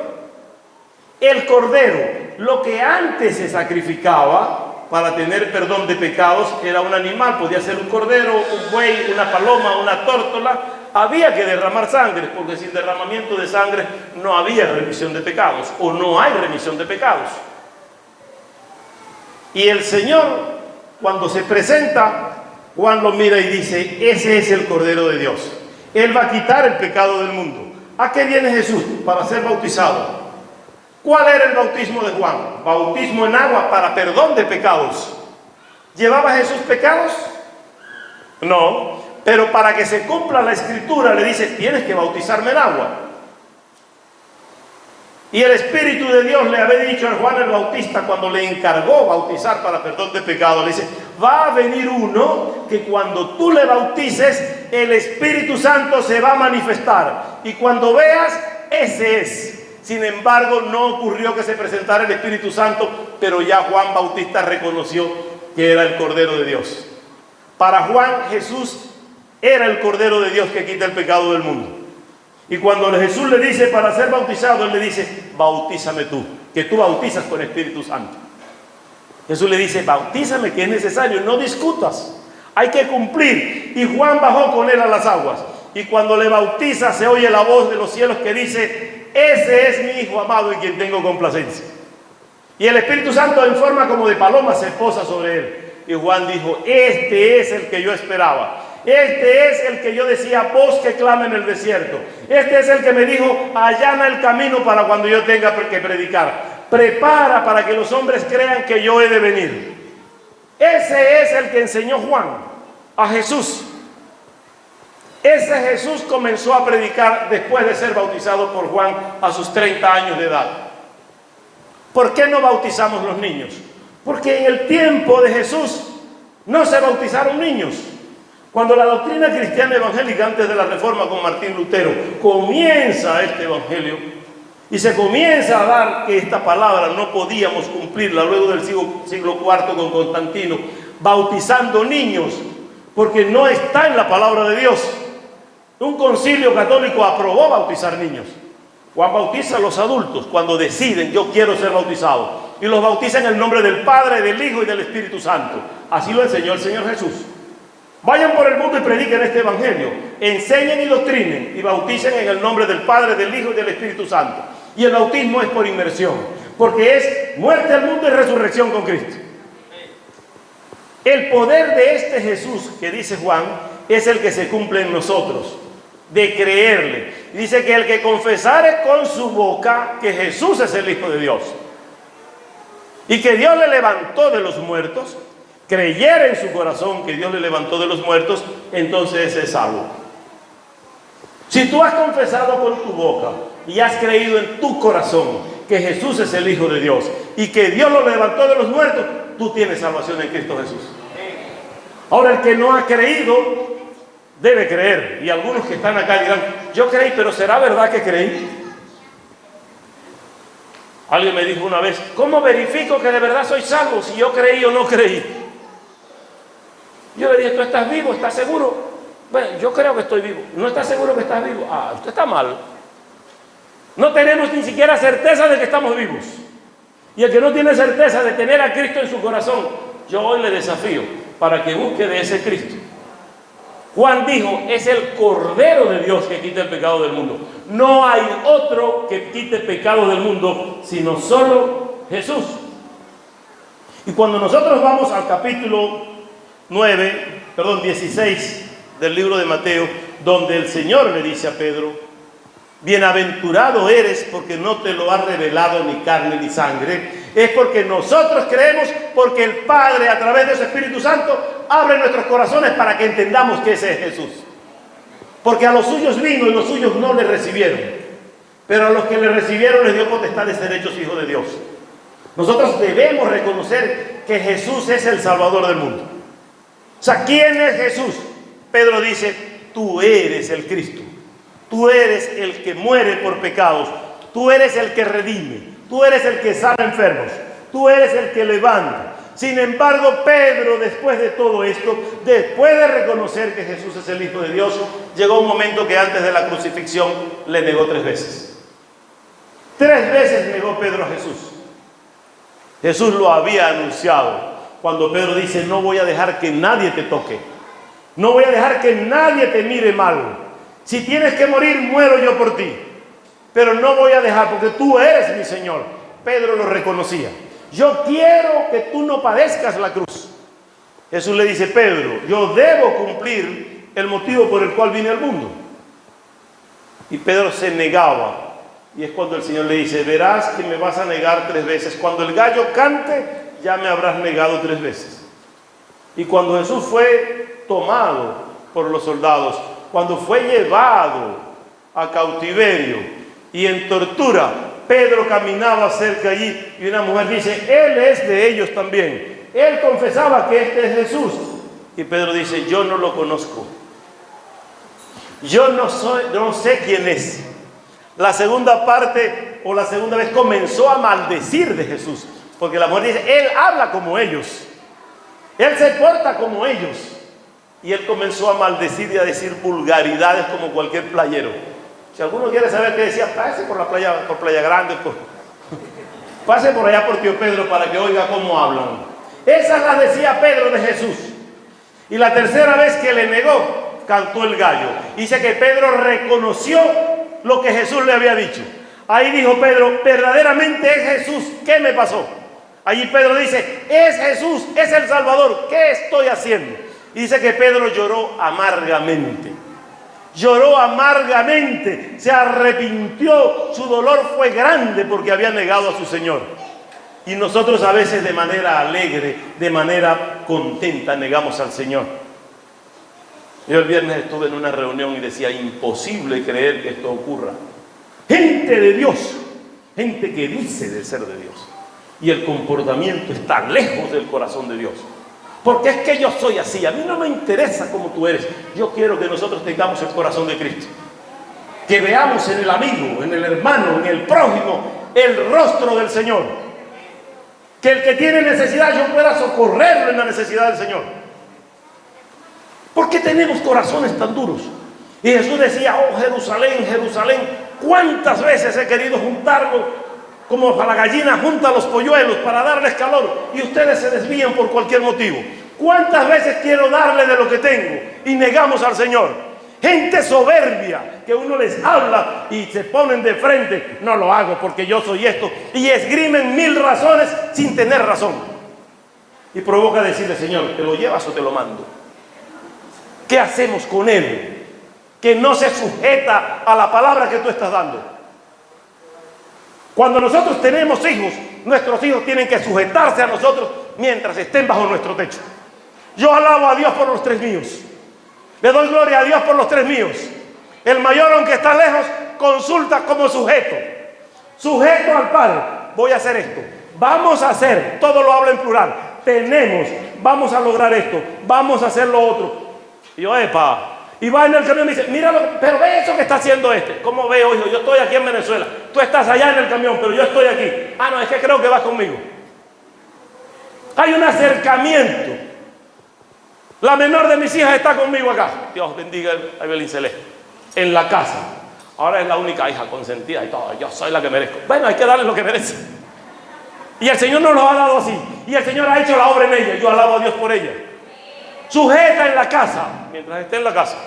el Cordero. Lo que antes se sacrificaba para tener perdón de pecados era un animal, podía ser un cordero, un buey, una paloma, una tórtola. Había que derramar sangre, porque sin derramamiento de sangre no había remisión de pecados, o no hay remisión de pecados. Y el Señor, cuando se presenta, Juan lo mira y dice, ese es el Cordero de Dios. Él va a quitar el pecado del mundo. ¿A qué viene Jesús? Para ser bautizado. ¿Cuál era el bautismo de Juan? Bautismo en agua para perdón de pecados. ¿Llevaba Jesús pecados? No. Pero para que se cumpla la Escritura le dice, tienes que bautizarme en agua. Y el Espíritu de Dios le había dicho a Juan el Bautista cuando le encargó bautizar para perdón de pecado, le dice, va a venir uno que cuando tú le bautices, el Espíritu Santo se va a manifestar. Y cuando veas, ese es. Sin embargo, no ocurrió que se presentara el Espíritu Santo, pero ya Juan Bautista reconoció que era el Cordero de Dios. Para Juan, Jesús era el Cordero de Dios que quita el pecado del mundo. Y cuando Jesús le dice para ser bautizado, Él le dice, bautízame tú, que tú bautizas con Espíritu Santo. Jesús le dice, bautízame, que es necesario, no discutas, hay que cumplir. Y Juan bajó con él a las aguas. Y cuando le bautiza, se oye la voz de los cielos que dice, ese es mi Hijo amado en quien tengo complacencia. Y el Espíritu Santo en forma como de paloma se posa sobre él. Y Juan dijo, este es el que yo esperaba. Este es el que yo decía, voz que clama en el desierto. Este es el que me dijo, allana el camino para cuando yo tenga que predicar. Prepara para que los hombres crean que yo he de venir. Ese es el que enseñó Juan a Jesús. Ese Jesús comenzó a predicar después de ser bautizado por Juan a sus 30 años de edad. ¿Por qué no bautizamos los niños? Porque en el tiempo de Jesús no se bautizaron niños. Cuando la doctrina cristiana evangélica antes de la Reforma con Martín Lutero comienza este evangelio y se comienza a dar que esta palabra no podíamos cumplirla luego del siglo IV con Constantino, bautizando niños, porque no está en la palabra de Dios. Un concilio católico aprobó bautizar niños. Juan bautiza a los adultos cuando deciden, yo quiero ser bautizado, y los bautiza en el nombre del Padre, del Hijo y del Espíritu Santo. Así lo enseñó el Señor Jesús. Vayan por el mundo y prediquen este evangelio, enseñen y doctrinen y bauticen en el nombre del Padre, del Hijo y del Espíritu Santo. Y el bautismo es por inmersión, porque es muerte al mundo y resurrección con Cristo. El poder de este Jesús que dice Juan es el que se cumple en nosotros, de creerle. Dice que el que confesare con su boca que Jesús es el Hijo de Dios y que Dios le levantó de los muertos, creyera en su corazón que Dios le levantó de los muertos, entonces es salvo. Si tú has confesado con tu boca y has creído en tu corazón que Jesús es el Hijo de Dios y que Dios lo levantó de los muertos, tú tienes salvación en Cristo Jesús. Ahora, el que no ha creído debe creer. Y algunos que están acá dirán, yo creí, pero ¿será verdad que creí? Alguien me dijo una vez, ¿cómo verifico que de verdad soy salvo si yo creí o no creí? Yo le dije, ¿tú estás vivo? ¿Estás seguro? Bueno, yo creo que estoy vivo. ¿No estás seguro que estás vivo? Ah, usted está mal. No tenemos ni siquiera certeza de que estamos vivos. Y el que no tiene certeza de tener a Cristo en su corazón, yo hoy le desafío para que busque de ese Cristo. Juan dijo, es el Cordero de Dios que quita el pecado del mundo. No hay otro que quite el pecado del mundo, sino solo Jesús. Y cuando nosotros vamos al capítulo 16 del libro de Mateo, donde el Señor le dice a Pedro, bienaventurado eres porque no te lo ha revelado ni carne ni sangre, es porque nosotros creemos, porque el Padre a través de su Espíritu Santo abre nuestros corazones para que entendamos que ese es Jesús. Porque a los suyos vino y los suyos no le recibieron, pero a los que le recibieron les dio potestad de ser hechos hijos de Dios. Nosotros debemos reconocer que Jesús es el Salvador del mundo. O sea, ¿quién es Jesús? Pedro dice, tú eres el Cristo. Tú eres el que muere por pecados. Tú eres el que redime. Tú eres el que sana enfermos. Tú eres el que levanta. Sin embargo, Pedro, después de todo esto, después de reconocer que Jesús es el Hijo de Dios, llegó un momento que antes de la crucifixión le negó 3 veces. 3 veces negó Pedro a Jesús. Jesús lo había anunciado cuando Pedro dice, no voy a dejar que nadie te toque. No voy a dejar que nadie te mire mal. Si tienes que morir, muero yo por ti. Pero no voy a dejar porque tú eres mi Señor. Pedro lo reconocía. Yo quiero que tú no padezcas la cruz. Jesús le dice, Pedro, yo debo cumplir el motivo por el cual vine al mundo. Y Pedro se negaba. Y es cuando el Señor le dice, verás que me vas a negar 3 veces. Cuando el gallo cante, ya me habrás negado 3 veces. Y cuando Jesús fue tomado por los soldados, cuando fue llevado a cautiverio y en tortura, Pedro caminaba cerca allí y una mujer dice, Él es de ellos también. Él confesaba que este es Jesús. Y Pedro dice, yo no lo conozco. Yo no sé quién es. La segunda parte o la segunda vez comenzó a maldecir de Jesús. Porque la mujer dice, Él habla como ellos. Él se porta como ellos. Y él comenzó a maldecir y a decir vulgaridades como cualquier playero. Si alguno quiere saber qué decía, pase por la playa, por Playa Grande, pase por allá por Tío Pedro para que oiga cómo hablan. Esas las decía Pedro de Jesús. Y la tercera vez que le negó, cantó el gallo. Dice que Pedro reconoció lo que Jesús le había dicho. Ahí dijo Pedro, verdaderamente es Jesús, ¿qué me pasó? Allí Pedro dice, es Jesús, es el Salvador, ¿qué estoy haciendo? Y dice que Pedro lloró amargamente. Lloró amargamente, se arrepintió, su dolor fue grande porque había negado a su Señor. Y nosotros a veces de manera alegre, de manera contenta negamos al Señor. Yo el viernes estuve en una reunión y decía, imposible creer que esto ocurra. Gente de Dios, gente que dice de ser de Dios. Y el comportamiento está lejos del corazón de Dios. Porque es que yo soy así, a mí no me interesa cómo tú eres. Yo quiero que nosotros tengamos el corazón de Cristo. Que veamos en el amigo, en el hermano, en el prójimo, el rostro del Señor. Que el que tiene necesidad yo pueda socorrerlo en la necesidad del Señor. ¿Por qué tenemos corazones tan duros? Y Jesús decía, oh Jerusalén, Jerusalén, ¿cuántas veces he querido juntarlo como la gallina junta los polluelos para darles calor y ustedes se desvían por cualquier motivo? ¿Cuántas veces quiero darle de lo que tengo y negamos al Señor? Gente soberbia que uno les habla y se ponen de frente, no lo hago porque yo soy esto, y esgrimen 1000 razones sin tener razón. Y provoca decirle, Señor, ¿te lo llevas o te lo mando? ¿Qué hacemos con él que no se sujeta a la palabra que tú estás dando? Cuando nosotros tenemos hijos, nuestros hijos tienen que sujetarse a nosotros mientras estén bajo nuestro techo. Yo alabo a Dios por los 3 míos. Le doy gloria a Dios por los 3 míos. El mayor, aunque está lejos, consulta como sujeto. Sujeto al Padre. Voy a hacer esto. Vamos a hacer. Todo lo habla en plural. Tenemos. Vamos a lograr esto. Vamos a hacer lo otro. Y yo, epa. Y va en el camión y dice, míralo, pero ve eso que está haciendo este. ¿Cómo veo, hijo? Yo estoy aquí en Venezuela. Tú estás allá en el camión, pero yo estoy aquí. Ah, no, es que creo que vas conmigo. Hay un acercamiento. La menor de mis hijas está conmigo acá. Dios bendiga a Evelyn Celeste. En la casa. Ahora es la única hija consentida y todo. Yo soy la que merezco. Bueno, hay que darle lo que merece. Y el Señor nos lo ha dado así. Y el Señor ha hecho la obra en ella. Yo alabo a Dios por ella. Sujeta en la casa, mientras esté en la casa.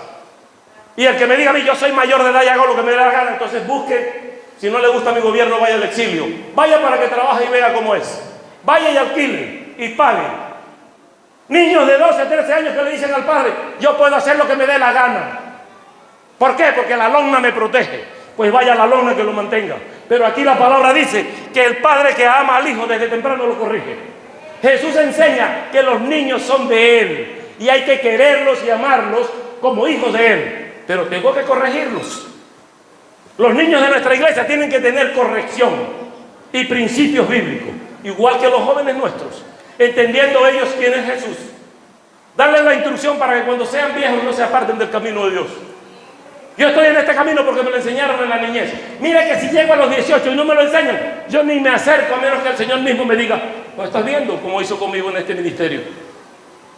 Y el que me diga a mí, yo soy mayor de edad y hago lo que me dé la gana, entonces busque. Si no le gusta mi gobierno, vaya al exilio. Vaya para que trabaje y vea cómo es. Vaya y alquile y pague. Niños de 12, 13 años que le dicen al padre, yo puedo hacer lo que me dé la gana. ¿Por qué? Porque la lona me protege. Pues vaya a la lona que lo mantenga. Pero aquí la palabra dice que el padre que ama al hijo desde temprano lo corrige. Jesús enseña que los niños son de Él y hay que quererlos y amarlos como hijos de Él. Pero tengo que corregirlos. Los niños de nuestra iglesia tienen que tener corrección y principios bíblicos, igual que los jóvenes nuestros, entendiendo ellos quién es Jesús. Darles la instrucción para que cuando sean viejos no se aparten del camino de Dios. Yo estoy en este camino porque me lo enseñaron en la niñez. Mira que si llego a los 18 y no me lo enseñan, yo ni me acerco a menos que el Señor mismo me diga, ¿lo estás viendo? Como hizo conmigo en este ministerio.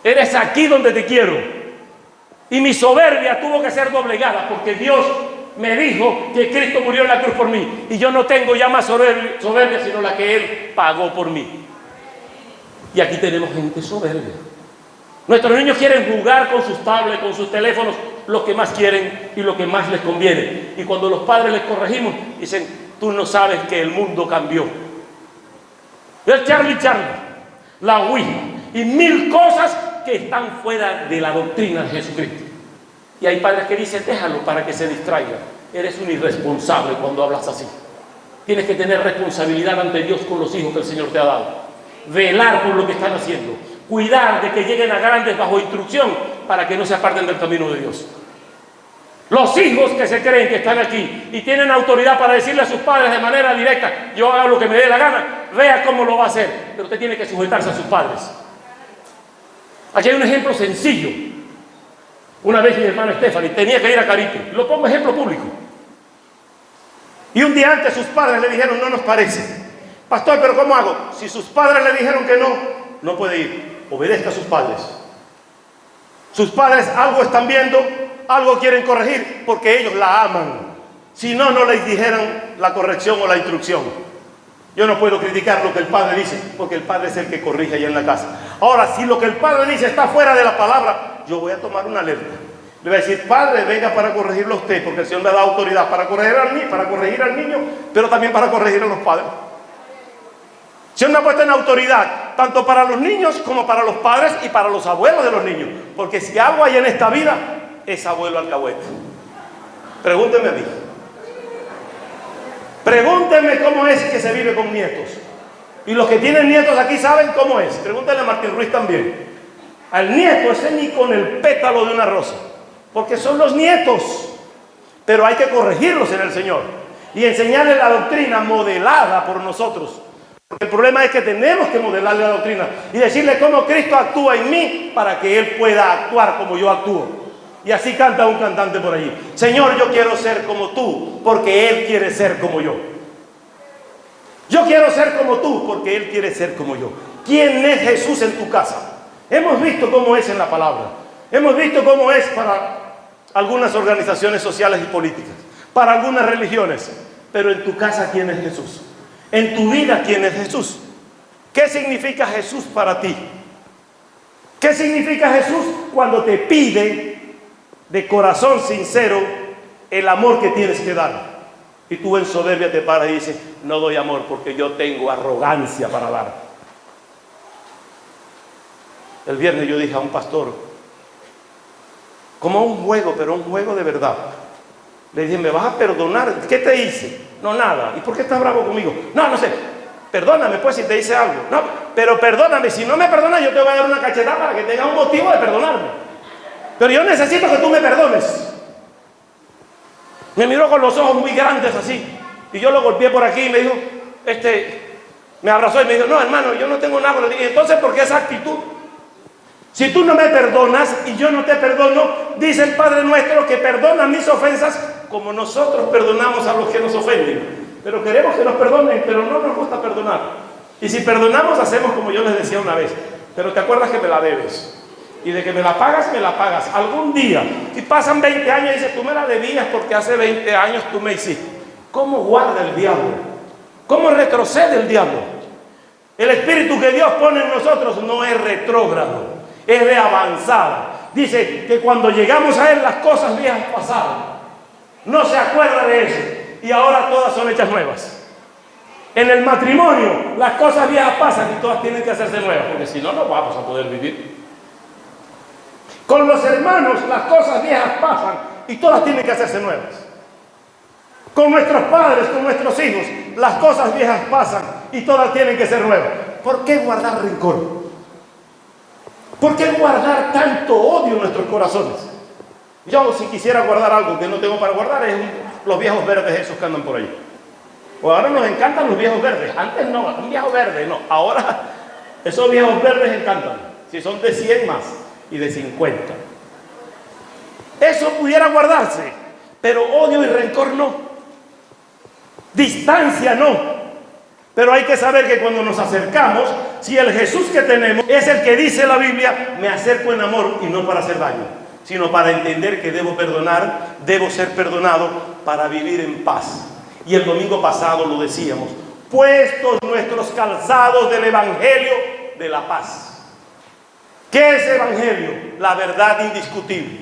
Eres aquí donde te quiero. Y mi soberbia tuvo que ser doblegada porque Dios me dijo que Cristo murió en la cruz por mí. Y yo no tengo ya más soberbia, sino la que Él pagó por mí. Y aquí tenemos gente soberbia. Nuestros niños quieren jugar con sus tablets, con sus teléfonos, lo que más quieren y lo que más les conviene. Y cuando los padres les corregimos, dicen, tú no sabes que el mundo cambió. El Charlie, la Wii y mil cosas que están fuera de la doctrina de Jesucristo. Y hay padres que dicen, déjalo para que se distraiga. Eres un irresponsable cuando hablas así. Tienes que tener responsabilidad ante Dios con los hijos que el Señor te ha dado. Velar por lo que están haciendo. Cuidar de que lleguen a grandes bajo instrucción para que no se aparten del camino de Dios. Los hijos que se creen que están aquí y tienen autoridad para decirle a sus padres de manera directa, yo hago lo que me dé la gana, vea cómo lo va a hacer, pero usted tiene que sujetarse a sus padres. Aquí hay un ejemplo sencillo. Una vez mi hermana Stephanie tenía que ir a Carito, lo pongo ejemplo público. Y un día antes sus padres le dijeron, no nos parece. Pastor, pero ¿cómo hago? Si sus padres le dijeron que no, no puede ir. Obedezca a sus padres. Sus padres algo están viendo, algo quieren corregir, porque ellos la aman. Si no, no les dijeran la corrección o la instrucción. Yo no puedo criticar lo que el padre dice, porque el padre es el que corrige allá en la casa. Ahora, si lo que el padre dice está fuera de la palabra, yo voy a tomar una alerta. Le voy a decir, padre, venga para corregirlo a usted, porque el Señor me da autoridad para corregir al niño, pero también para corregir a los padres. El Señor me ha puesto en autoridad, tanto para los niños como para los padres y para los abuelos de los niños. Porque si algo hay en esta vida, es abuelo alcahuete. Pregúntenme a mí. Pregúntenme cómo es que se vive con nietos. Y los que tienen nietos aquí saben cómo es. Pregúntenle a Martín Ruiz también. Al nieto ese ni con el pétalo de una rosa. Porque son los nietos. Pero hay que corregirlos en el Señor. Y enseñarles la doctrina modelada por nosotros. Porque el problema es que tenemos que modelarle la doctrina y decirle cómo Cristo actúa en mí para que Él pueda actuar como yo actúo. Y así canta un cantante por allí. Señor, yo quiero ser como tú porque Él quiere ser como yo. Yo quiero ser como tú porque Él quiere ser como yo. ¿Quién es Jesús en tu casa? Hemos visto cómo es en la palabra. Hemos visto cómo es para algunas organizaciones sociales y políticas, para algunas religiones. Pero en tu casa, ¿quién es Jesús? En tu vida, ¿quién es Jesús? ¿Qué significa Jesús para ti? ¿Qué significa Jesús cuando te pide de corazón sincero el amor que tienes que dar? Y tú en soberbia te paras y dices, no doy amor porque yo tengo arrogancia para dar. El viernes yo dije a un pastor, como un juego, pero un juego de verdad. Le dije, ¿me vas a perdonar? ¿Qué te hice? No, nada. ¿Y por qué estás bravo conmigo? No, no sé. Perdóname pues si te hice algo. No, pero perdóname. Si no me perdonas, yo te voy a dar una cachetada para que tengas un motivo de perdonarme. Pero yo necesito que tú me perdones. Me miró con los ojos muy grandes así. Y yo lo golpeé por aquí y me dijo, me abrazó y me dijo, no, hermano, yo no tengo nada. Le dije, entonces, ¿por qué esa actitud? Si tú no me perdonas y yo no te perdono, dice el Padre nuestro que perdona mis ofensas como nosotros perdonamos a los que nos ofenden. Pero queremos que nos perdonen, pero no nos gusta perdonar. Y si perdonamos, hacemos como yo les decía una vez. Pero te acuerdas que me la debes. Y de que me la pagas, me la pagas. Algún día. Y pasan 20 años y dice, tú me la debías porque hace 20 años tú me hiciste. ¿Cómo guarda el diablo? ¿Cómo retrocede el diablo? El espíritu que Dios pone en nosotros no es retrógrado, es de avanzada. Dice que cuando llegamos a Él las cosas viejas pasaron. No se acuerda de eso. Y ahora todas son hechas nuevas. En el matrimonio las cosas viejas pasan y todas tienen que hacerse nuevas, porque si no, no vamos a poder vivir. Con los hermanos las cosas viejas pasan y todas tienen que hacerse nuevas. Con nuestros padres, con nuestros hijos, las cosas viejas pasan y todas tienen que ser nuevas. ¿Por qué guardar rencor? ¿Por qué guardar tanto odio en nuestros corazones? Yo, si quisiera guardar algo que no tengo para guardar, es los viejos verdes esos que andan por ahí. Pues ahora nos encantan los viejos verdes. Antes no, un viejo verde no. Ahora esos viejos verdes encantan. Si son de 100 más y de 50. Eso pudiera guardarse, pero odio y rencor no. Distancia no. Pero hay que saber que cuando nos acercamos, si el Jesús que tenemos es el que dice la Biblia, me acerco en amor y no para hacer daño, sino para entender que debo perdonar, debo ser perdonado para vivir en paz. Y el domingo pasado lo decíamos, puestos nuestros calzados del Evangelio de la paz. ¿Qué es Evangelio? La verdad indiscutible.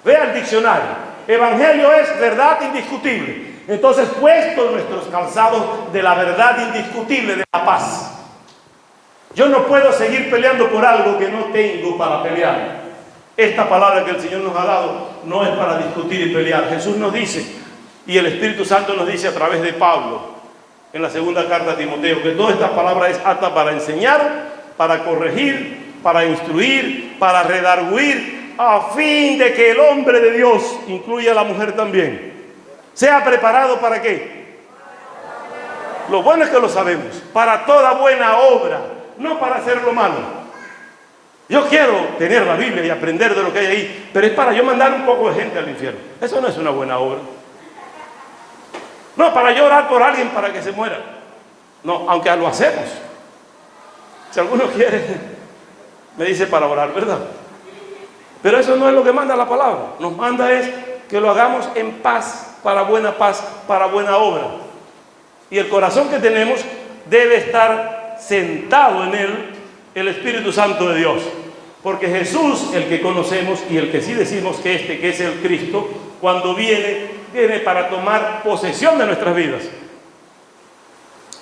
Vea el diccionario. Evangelio es verdad indiscutible. Entonces, puestos nuestros calzados de la verdad indiscutible de la paz. Yo no puedo seguir peleando por algo que no tengo para pelear. Esta palabra que el Señor nos ha dado no es para discutir y pelear. Jesús nos dice, y el Espíritu Santo nos dice a través de Pablo, en la segunda carta a Timoteo, que toda esta palabra es apta para enseñar, para corregir, para instruir, para redarguir, a fin de que el hombre de Dios, incluya a la mujer también, sea preparado ¿para qué? Lo bueno es que lo sabemos, para toda buena obra, no para hacer lo malo. Yo quiero tener la Biblia y aprender de lo que hay ahí, pero es para yo mandar un poco de gente al infierno. Eso no es una buena obra. No, para yo orar por alguien para que se muera. No, aunque lo hacemos. Si alguno quiere, me dice para orar, ¿verdad? Pero eso no es lo que manda la palabra. Nos manda es que lo hagamos en paz, para buena obra. Y el corazón que tenemos debe estar sentado en él el Espíritu Santo de Dios. Porque Jesús, el que conocemos y el que sí decimos que es el Cristo, cuando viene para tomar posesión de nuestras vidas.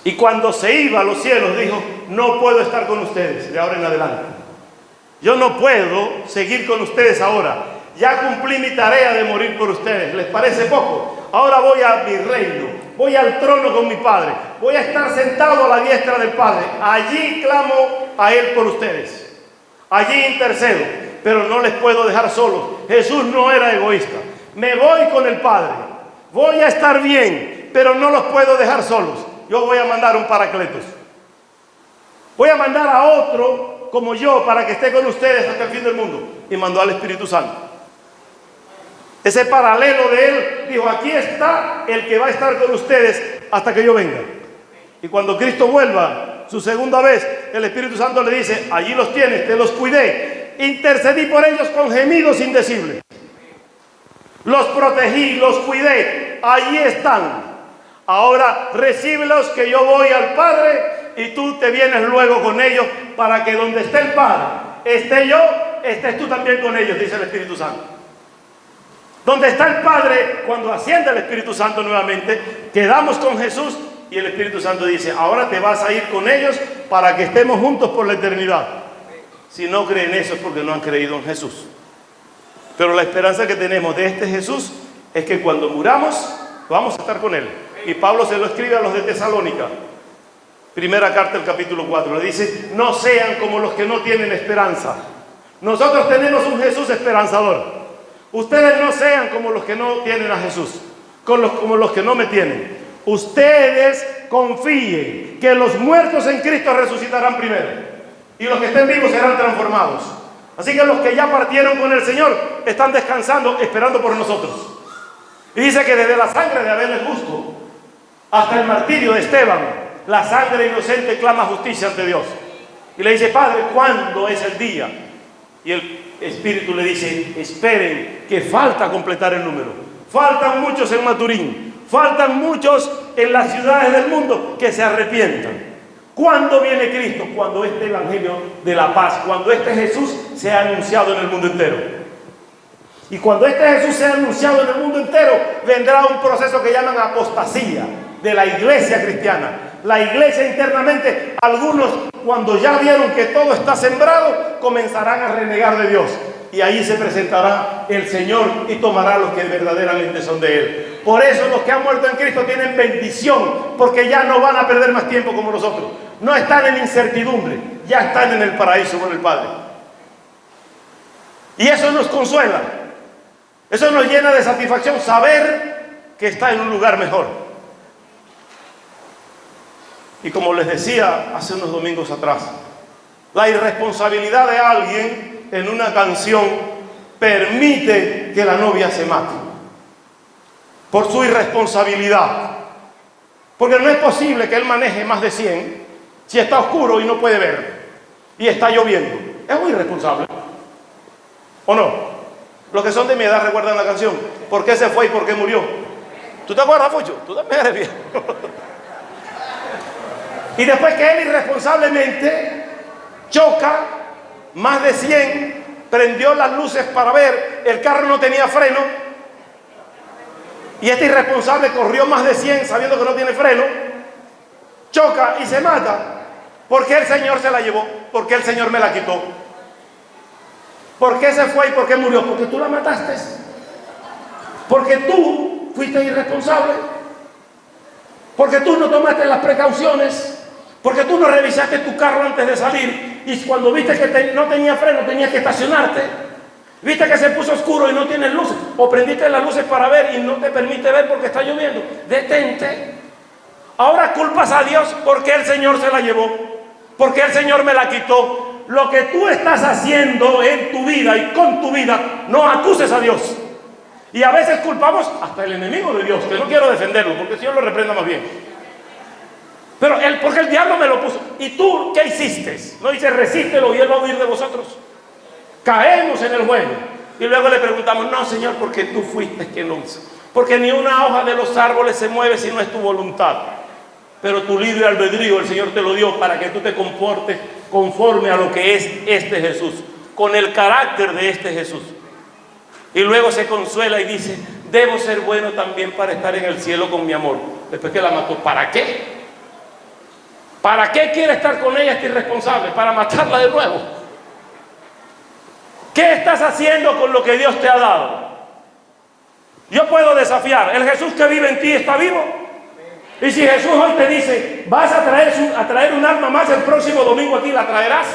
Y cuando se iba a los cielos dijo, no puedo estar con ustedes de ahora en adelante. Yo no puedo seguir con ustedes ahora. Ya cumplí mi tarea de morir por ustedes. ¿Les parece poco? Ahora voy a mi reino. Voy al trono con mi Padre. Voy a estar sentado a la diestra del Padre. Allí clamo a Él por ustedes. Allí intercedo. Pero no les puedo dejar solos. Jesús no era egoísta. Me voy con el Padre. Voy a estar bien, pero no los puedo dejar solos. Yo voy a mandar un paracletos. Voy a mandar a otro como yo para que esté con ustedes hasta el fin del mundo. Y mandó al Espíritu Santo. Ese paralelo de él dijo, aquí está el que va a estar con ustedes hasta que yo venga. Y cuando Cristo vuelva su segunda vez, el Espíritu Santo le dice, allí los tienes, te los cuidé, intercedí por ellos con gemidos indecibles. Los protegí, los cuidé, allí están. Ahora recíbelos que yo voy al Padre y tú te vienes luego con ellos para que donde esté el Padre, esté yo, estés tú también con ellos, dice el Espíritu Santo. Donde está el Padre, cuando asciende el Espíritu Santo nuevamente, quedamos con Jesús y el Espíritu Santo dice, ahora te vas a ir con ellos para que estemos juntos por la eternidad. Si no creen eso es porque no han creído en Jesús. Pero la esperanza que tenemos de este Jesús es que cuando muramos vamos a estar con Él. Y Pablo se lo escribe a los de Tesalónica. Primera carta, el capítulo 4. Le dice, no sean como los que no tienen esperanza. Nosotros tenemos un Jesús esperanzador. Ustedes no sean como los que no tienen a Jesús, como los que no me tienen. Ustedes confíen que los muertos en Cristo resucitarán primero. Y los que estén vivos serán transformados. Así que los que ya partieron con el Señor están descansando, esperando por nosotros. Y dice que desde la sangre de Abel el justo hasta el martirio de Esteban, la sangre inocente clama justicia ante Dios. Y le dice, Padre, ¿cuándo es el día? Y el Espíritu le dice: esperen, que falta completar el número. Faltan muchos en Maturín, faltan muchos en las ciudades del mundo que se arrepientan. ¿Cuándo viene Cristo? Cuando este Evangelio de la paz, cuando este Jesús sea anunciado en el mundo entero. Y cuando este Jesús sea anunciado en el mundo entero, vendrá un proceso que llaman apostasía de la iglesia cristiana. La iglesia internamente, algunos cuando ya vieron que todo está sembrado, comenzarán a renegar de Dios. Y ahí se presentará el Señor y tomará los que verdaderamente son de Él. Por eso los que han muerto en Cristo tienen bendición, porque ya no van a perder más tiempo como nosotros. No están en incertidumbre, ya están en el paraíso con el Padre. Y eso nos consuela. Eso nos llena de satisfacción, saber que está en un lugar mejor. Y como les decía hace unos domingos atrás, la irresponsabilidad de alguien en una canción permite que la novia se mate por su irresponsabilidad. Porque no es posible que él maneje más de 100 si está oscuro y no puede ver y está lloviendo. Es muy irresponsable, ¿o no? Los que son de mi edad recuerdan la canción ¿Por qué se fue y por qué murió? ¿Tú te acuerdas, Fucho? Tú también eres viejo. Y después que él irresponsablemente choca más de 100, prendió las luces para ver, el carro no tenía freno, y este irresponsable corrió más de 100 sabiendo que no tiene freno, choca y se mata. ¿Por qué el Señor se la llevó? ¿Por qué el Señor me la quitó? ¿Por qué se fue y por qué murió? Porque tú la mataste. Porque tú fuiste irresponsable. Porque tú no tomaste las precauciones. Porque tú no revisaste tu carro antes de salir. Y cuando viste que no tenía freno, tenías que estacionarte. Viste que se puso oscuro y no tienes luces. O prendiste las luces para ver y no te permite ver porque está lloviendo. Detente. Ahora culpas a Dios porque el Señor se la llevó. Porque el Señor me la quitó. Lo que tú estás haciendo en tu vida y con tu vida, no acuses a Dios. Y a veces culpamos hasta el enemigo de Dios, que no quiero defenderlo, porque el Señor lo reprenda más bien. Pero porque el diablo me lo puso. ¿Y tú qué hiciste? No dice resístelo y él va a huir de vosotros. Caemos en el juego. Y luego le preguntamos, no, Señor, porque tú fuiste que no hizo. Porque ni una hoja de los árboles se mueve si no es tu voluntad. Pero tu libre albedrío el Señor te lo dio para que tú te comportes conforme a lo que es este Jesús, con el carácter de este Jesús. Y luego se consuela y dice, debo ser bueno también para estar en el cielo con mi amor. Después que la mató, ¿para qué? ¿Para qué quiere estar con ella este irresponsable? ¿Para matarla de nuevo? ¿Qué estás haciendo con lo que Dios te ha dado? Yo puedo desafiar, ¿el Jesús que vive en ti está vivo? Y si Jesús hoy te dice, vas a traer un alma más el próximo domingo aquí, ¿la traerás?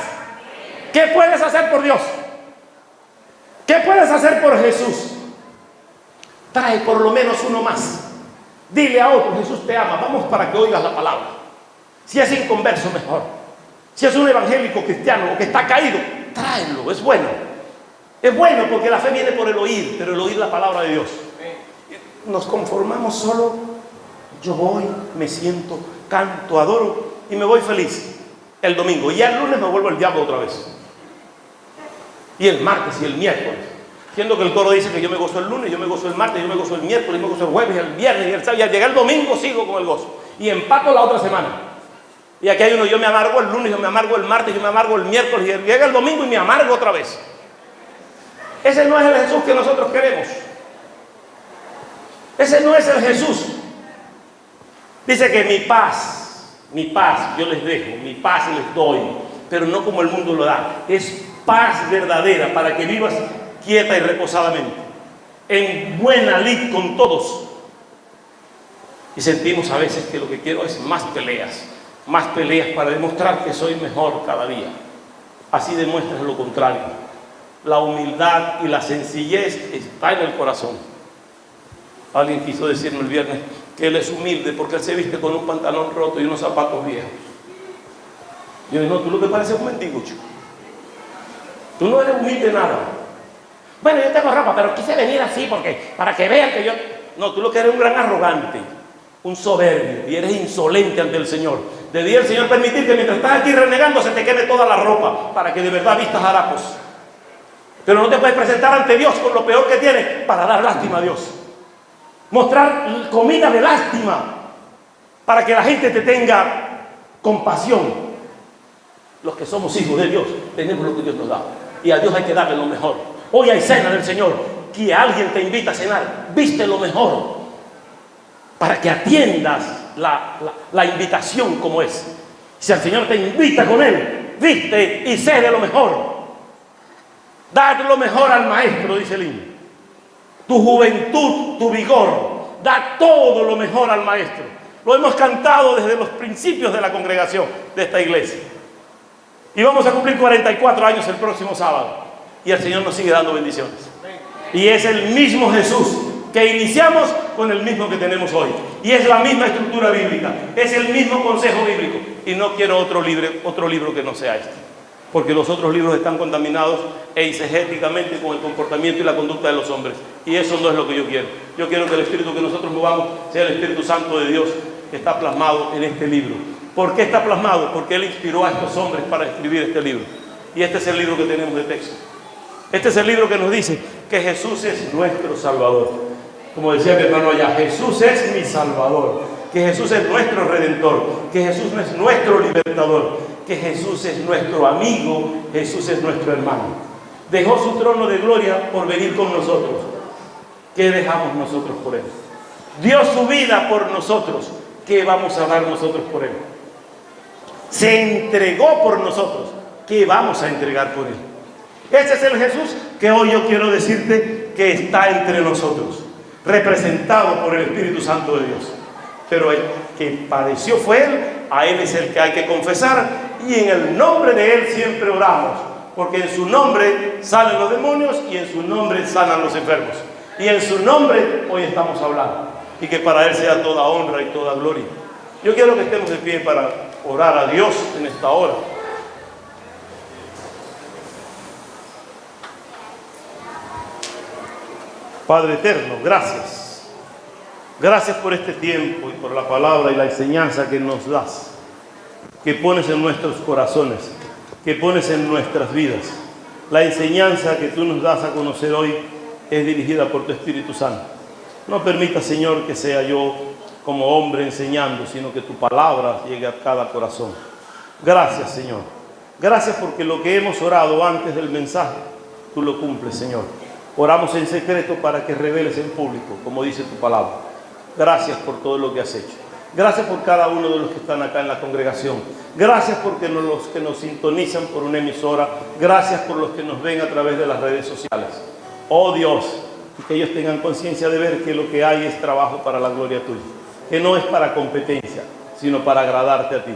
¿Qué puedes hacer por Dios? ¿Qué puedes hacer por Jesús? Trae por lo menos uno más. Dile a otro, Jesús te ama, vamos para que oigas la palabra. Si es inconverso, mejor. Si es un evangélico cristiano o que está caído, tráelo, es bueno. Es bueno porque la fe viene por el oír, pero el oír la palabra de Dios. Nos conformamos solo. Yo voy, me siento, canto, adoro y me voy feliz el domingo. Y ya el lunes me vuelvo el diablo otra vez. Y el martes y el miércoles. Siendo que el coro dice que yo me gozo el lunes, yo me gozo el martes, yo me gozo el miércoles, yo me gozo el jueves, el viernes y el sábado. Y al llegar el domingo sigo con el gozo. Y empato la otra semana. Y aquí hay uno, yo me amargo el lunes, yo me amargo el martes, yo me amargo el miércoles. Y llega el domingo y me amargo otra vez. Ese no es el Jesús que nosotros queremos. Ese no es el Jesús. Dice que mi paz yo les dejo, mi paz les doy, pero no como el mundo lo da. Es paz verdadera para que vivas quieta y reposadamente, en buena lid con todos. Y sentimos a veces que lo que quiero es más peleas para demostrar que soy mejor cada día. Así demuestras lo contrario. La humildad y la sencillez está en el corazón. Alguien quiso decirme el viernes que él es humilde porque él se viste con un pantalón roto y unos zapatos viejos. Yo digo, no, tú lo que pareces un mendigo, chico. Tú no eres humilde nada. Bueno, yo tengo ropa, pero quise venir así porque para que vean que yo... No, tú lo que eres un gran arrogante, un soberbio, y eres insolente ante el Señor. Debía el Señor permitir que mientras estás aquí renegando se te queme toda la ropa para que de verdad vistas harapos. Pero no te puedes presentar ante Dios con lo peor que tienes para dar lástima a Dios. Mostrar comida de lástima para que la gente te tenga compasión. Los que somos hijos de Dios tenemos lo que Dios nos da. Y a Dios hay que darle lo mejor. Hoy hay cena del Señor. Que alguien te invita a cenar, viste lo mejor. Para que atiendas la invitación como es. Si el Señor te invita con Él, viste y sé de lo mejor. Dad lo mejor al maestro, dice el himno. Tu juventud, tu vigor, da todo lo mejor al maestro. Lo hemos cantado desde los principios de la congregación de esta iglesia. Y vamos a cumplir 44 años el próximo sábado. Y el Señor nos sigue dando bendiciones. Y es el mismo Jesús que iniciamos con el mismo que tenemos hoy. Y es la misma estructura bíblica. Es el mismo consejo bíblico. Y no quiero otro libro que no sea este. Porque los otros libros están contaminados eisegéticamente con el comportamiento y la conducta de los hombres. Y eso no es lo que yo quiero. Yo quiero que el Espíritu que nosotros movamos sea el Espíritu Santo de Dios que está plasmado en este libro. ¿Por qué está plasmado? Porque Él inspiró a estos hombres para escribir este libro. Y este es el libro que tenemos de texto. Este es el libro que nos dice que Jesús es nuestro Salvador. Como decía mi hermano allá, Jesús es mi Salvador. Que Jesús es nuestro Redentor. Que Jesús es nuestro Libertador. Que Jesús es nuestro amigo, Jesús es nuestro hermano. Dejó su trono de gloria por venir con nosotros. ¿Qué dejamos nosotros por Él? Dio su vida por nosotros. ¿Qué vamos a dar nosotros por Él? Se entregó por nosotros. ¿Qué vamos a entregar por Él? Ese es el Jesús que hoy yo quiero decirte que está entre nosotros, representado por el Espíritu Santo de Dios. Pero el que padeció fue Él, a Él es el que hay que confesar, y en el nombre de Él siempre oramos, porque en su nombre salen los demonios y en su nombre sanan los enfermos. Y en su nombre hoy estamos hablando, y que para Él sea toda honra y toda gloria. Yo quiero que estemos de pie para orar a Dios en esta hora. Padre eterno, gracias. Gracias por este tiempo y por la palabra y la enseñanza que nos das, que pones en nuestros corazones, que pones en nuestras vidas. La enseñanza que tú nos das a conocer hoy es dirigida por tu Espíritu Santo. No permita, Señor, que sea yo como hombre enseñando, sino que tu palabra llegue a cada corazón. Gracias, Señor. Gracias porque lo que hemos orado antes del mensaje, tú lo cumples, Señor. Oramos en secreto para que reveles en público, como dice tu palabra. Gracias por todo lo que has hecho. Gracias por cada uno de los que están acá en la congregación. Gracias porque los que nos sintonizan por una emisora. Gracias por los que nos ven a través de las redes sociales. Oh Dios, y que ellos tengan conciencia de ver que lo que hay es trabajo para la gloria tuya. Que no es para competencia, sino para agradarte a ti.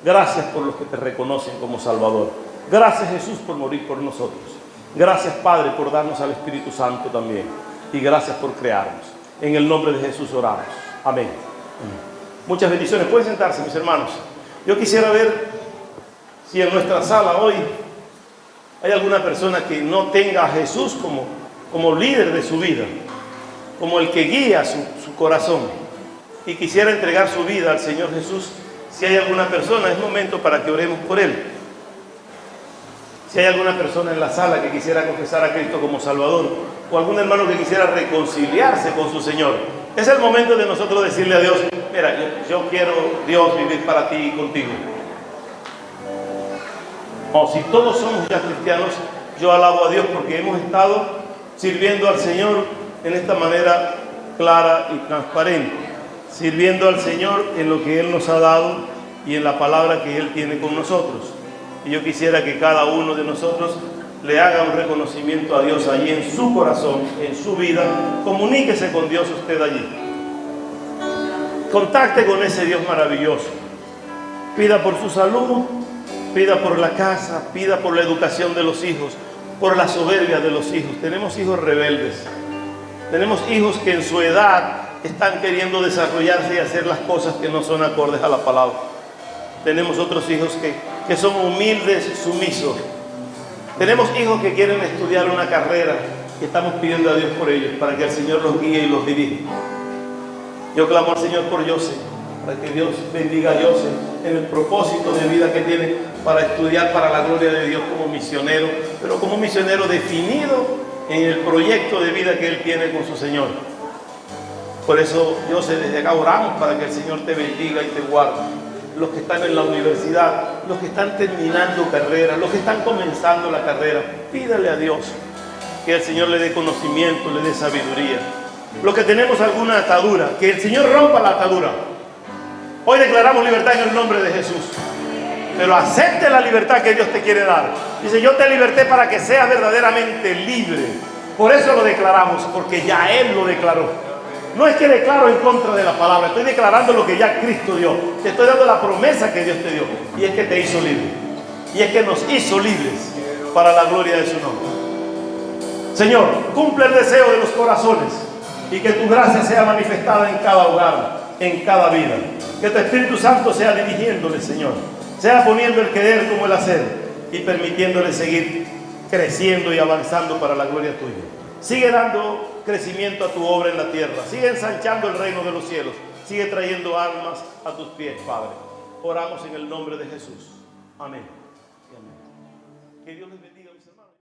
Gracias por los que te reconocen como Salvador. Gracias, Jesús, por morir por nosotros. Gracias, Padre, por darnos al Espíritu Santo también. Y gracias por crearnos. En el nombre de Jesús oramos. Amén. Muchas bendiciones. Pueden sentarse, mis hermanos. Yo quisiera ver si en nuestra sala hoy hay alguna persona que no tenga a Jesús como líder de su vida, como el que guía su corazón, y quisiera entregar su vida al Señor Jesús. Si hay alguna persona, es momento para que oremos por él. Si hay alguna persona en la sala que quisiera confesar a Cristo como Salvador, o algún hermano que quisiera reconciliarse con su Señor, es el momento de nosotros decirle a Dios: mira, yo quiero, Dios, vivir para ti y contigo. O si todos somos ya cristianos, yo alabo a Dios porque hemos estado sirviendo al Señor en esta manera clara y transparente, sirviendo al Señor en lo que Él nos ha dado y en la palabra que Él tiene con nosotros. Y yo quisiera que cada uno de nosotros le haga un reconocimiento a Dios allí en su corazón, en su vida. Comuníquese con Dios usted allí. Contacte con ese Dios maravilloso. Pida por su salud, pida por la casa, pida por la educación de los hijos, por la soberbia de los hijos. Tenemos hijos rebeldes. Tenemos hijos que en su edad están queriendo desarrollarse y hacer las cosas que no son acordes a la palabra. Tenemos otros hijos que son humildes, sumisos. Tenemos hijos que quieren estudiar una carrera y estamos pidiendo a Dios por ellos, para que el Señor los guíe y los dirija. Yo clamo al Señor por José, para que Dios bendiga a José en el propósito de vida que tiene para estudiar para la gloria de Dios como misionero, pero como misionero definido en el proyecto de vida que él tiene con su Señor. Por eso, Dios, desde acá oramos para que el Señor te bendiga y te guarde. Los que están en la universidad, los que están terminando carrera, los que están comenzando la carrera, pídale a Dios que el Señor le dé conocimiento, le dé sabiduría. Los que tenemos alguna atadura, que el Señor rompa la atadura. Hoy declaramos libertad en el nombre de Jesús. Pero acepte la libertad que Dios te quiere dar. Dice, yo te liberté para que seas verdaderamente libre. Por eso lo declaramos, porque ya Él lo declaró. No es que declaro en contra de la palabra, estoy declarando lo que ya Cristo dio. Te estoy dando la promesa que Dios te dio. Y es que te hizo libre. Y es que nos hizo libres para la gloria de su nombre. Señor, cumple el deseo de los corazones y que tu gracia sea manifestada en cada hogar, en cada vida. Que tu Espíritu Santo sea dirigiéndole, Señor. Sea poniendo el querer como el hacer y permitiéndole seguir creciendo y avanzando para la gloria tuya. Sigue dando crecimiento a tu obra en la tierra. Sigue ensanchando el reino de los cielos. Sigue trayendo almas a tus pies, Padre. Oramos en el nombre de Jesús. Amén. Y amén. Que Dios les bendiga, mis hermanos.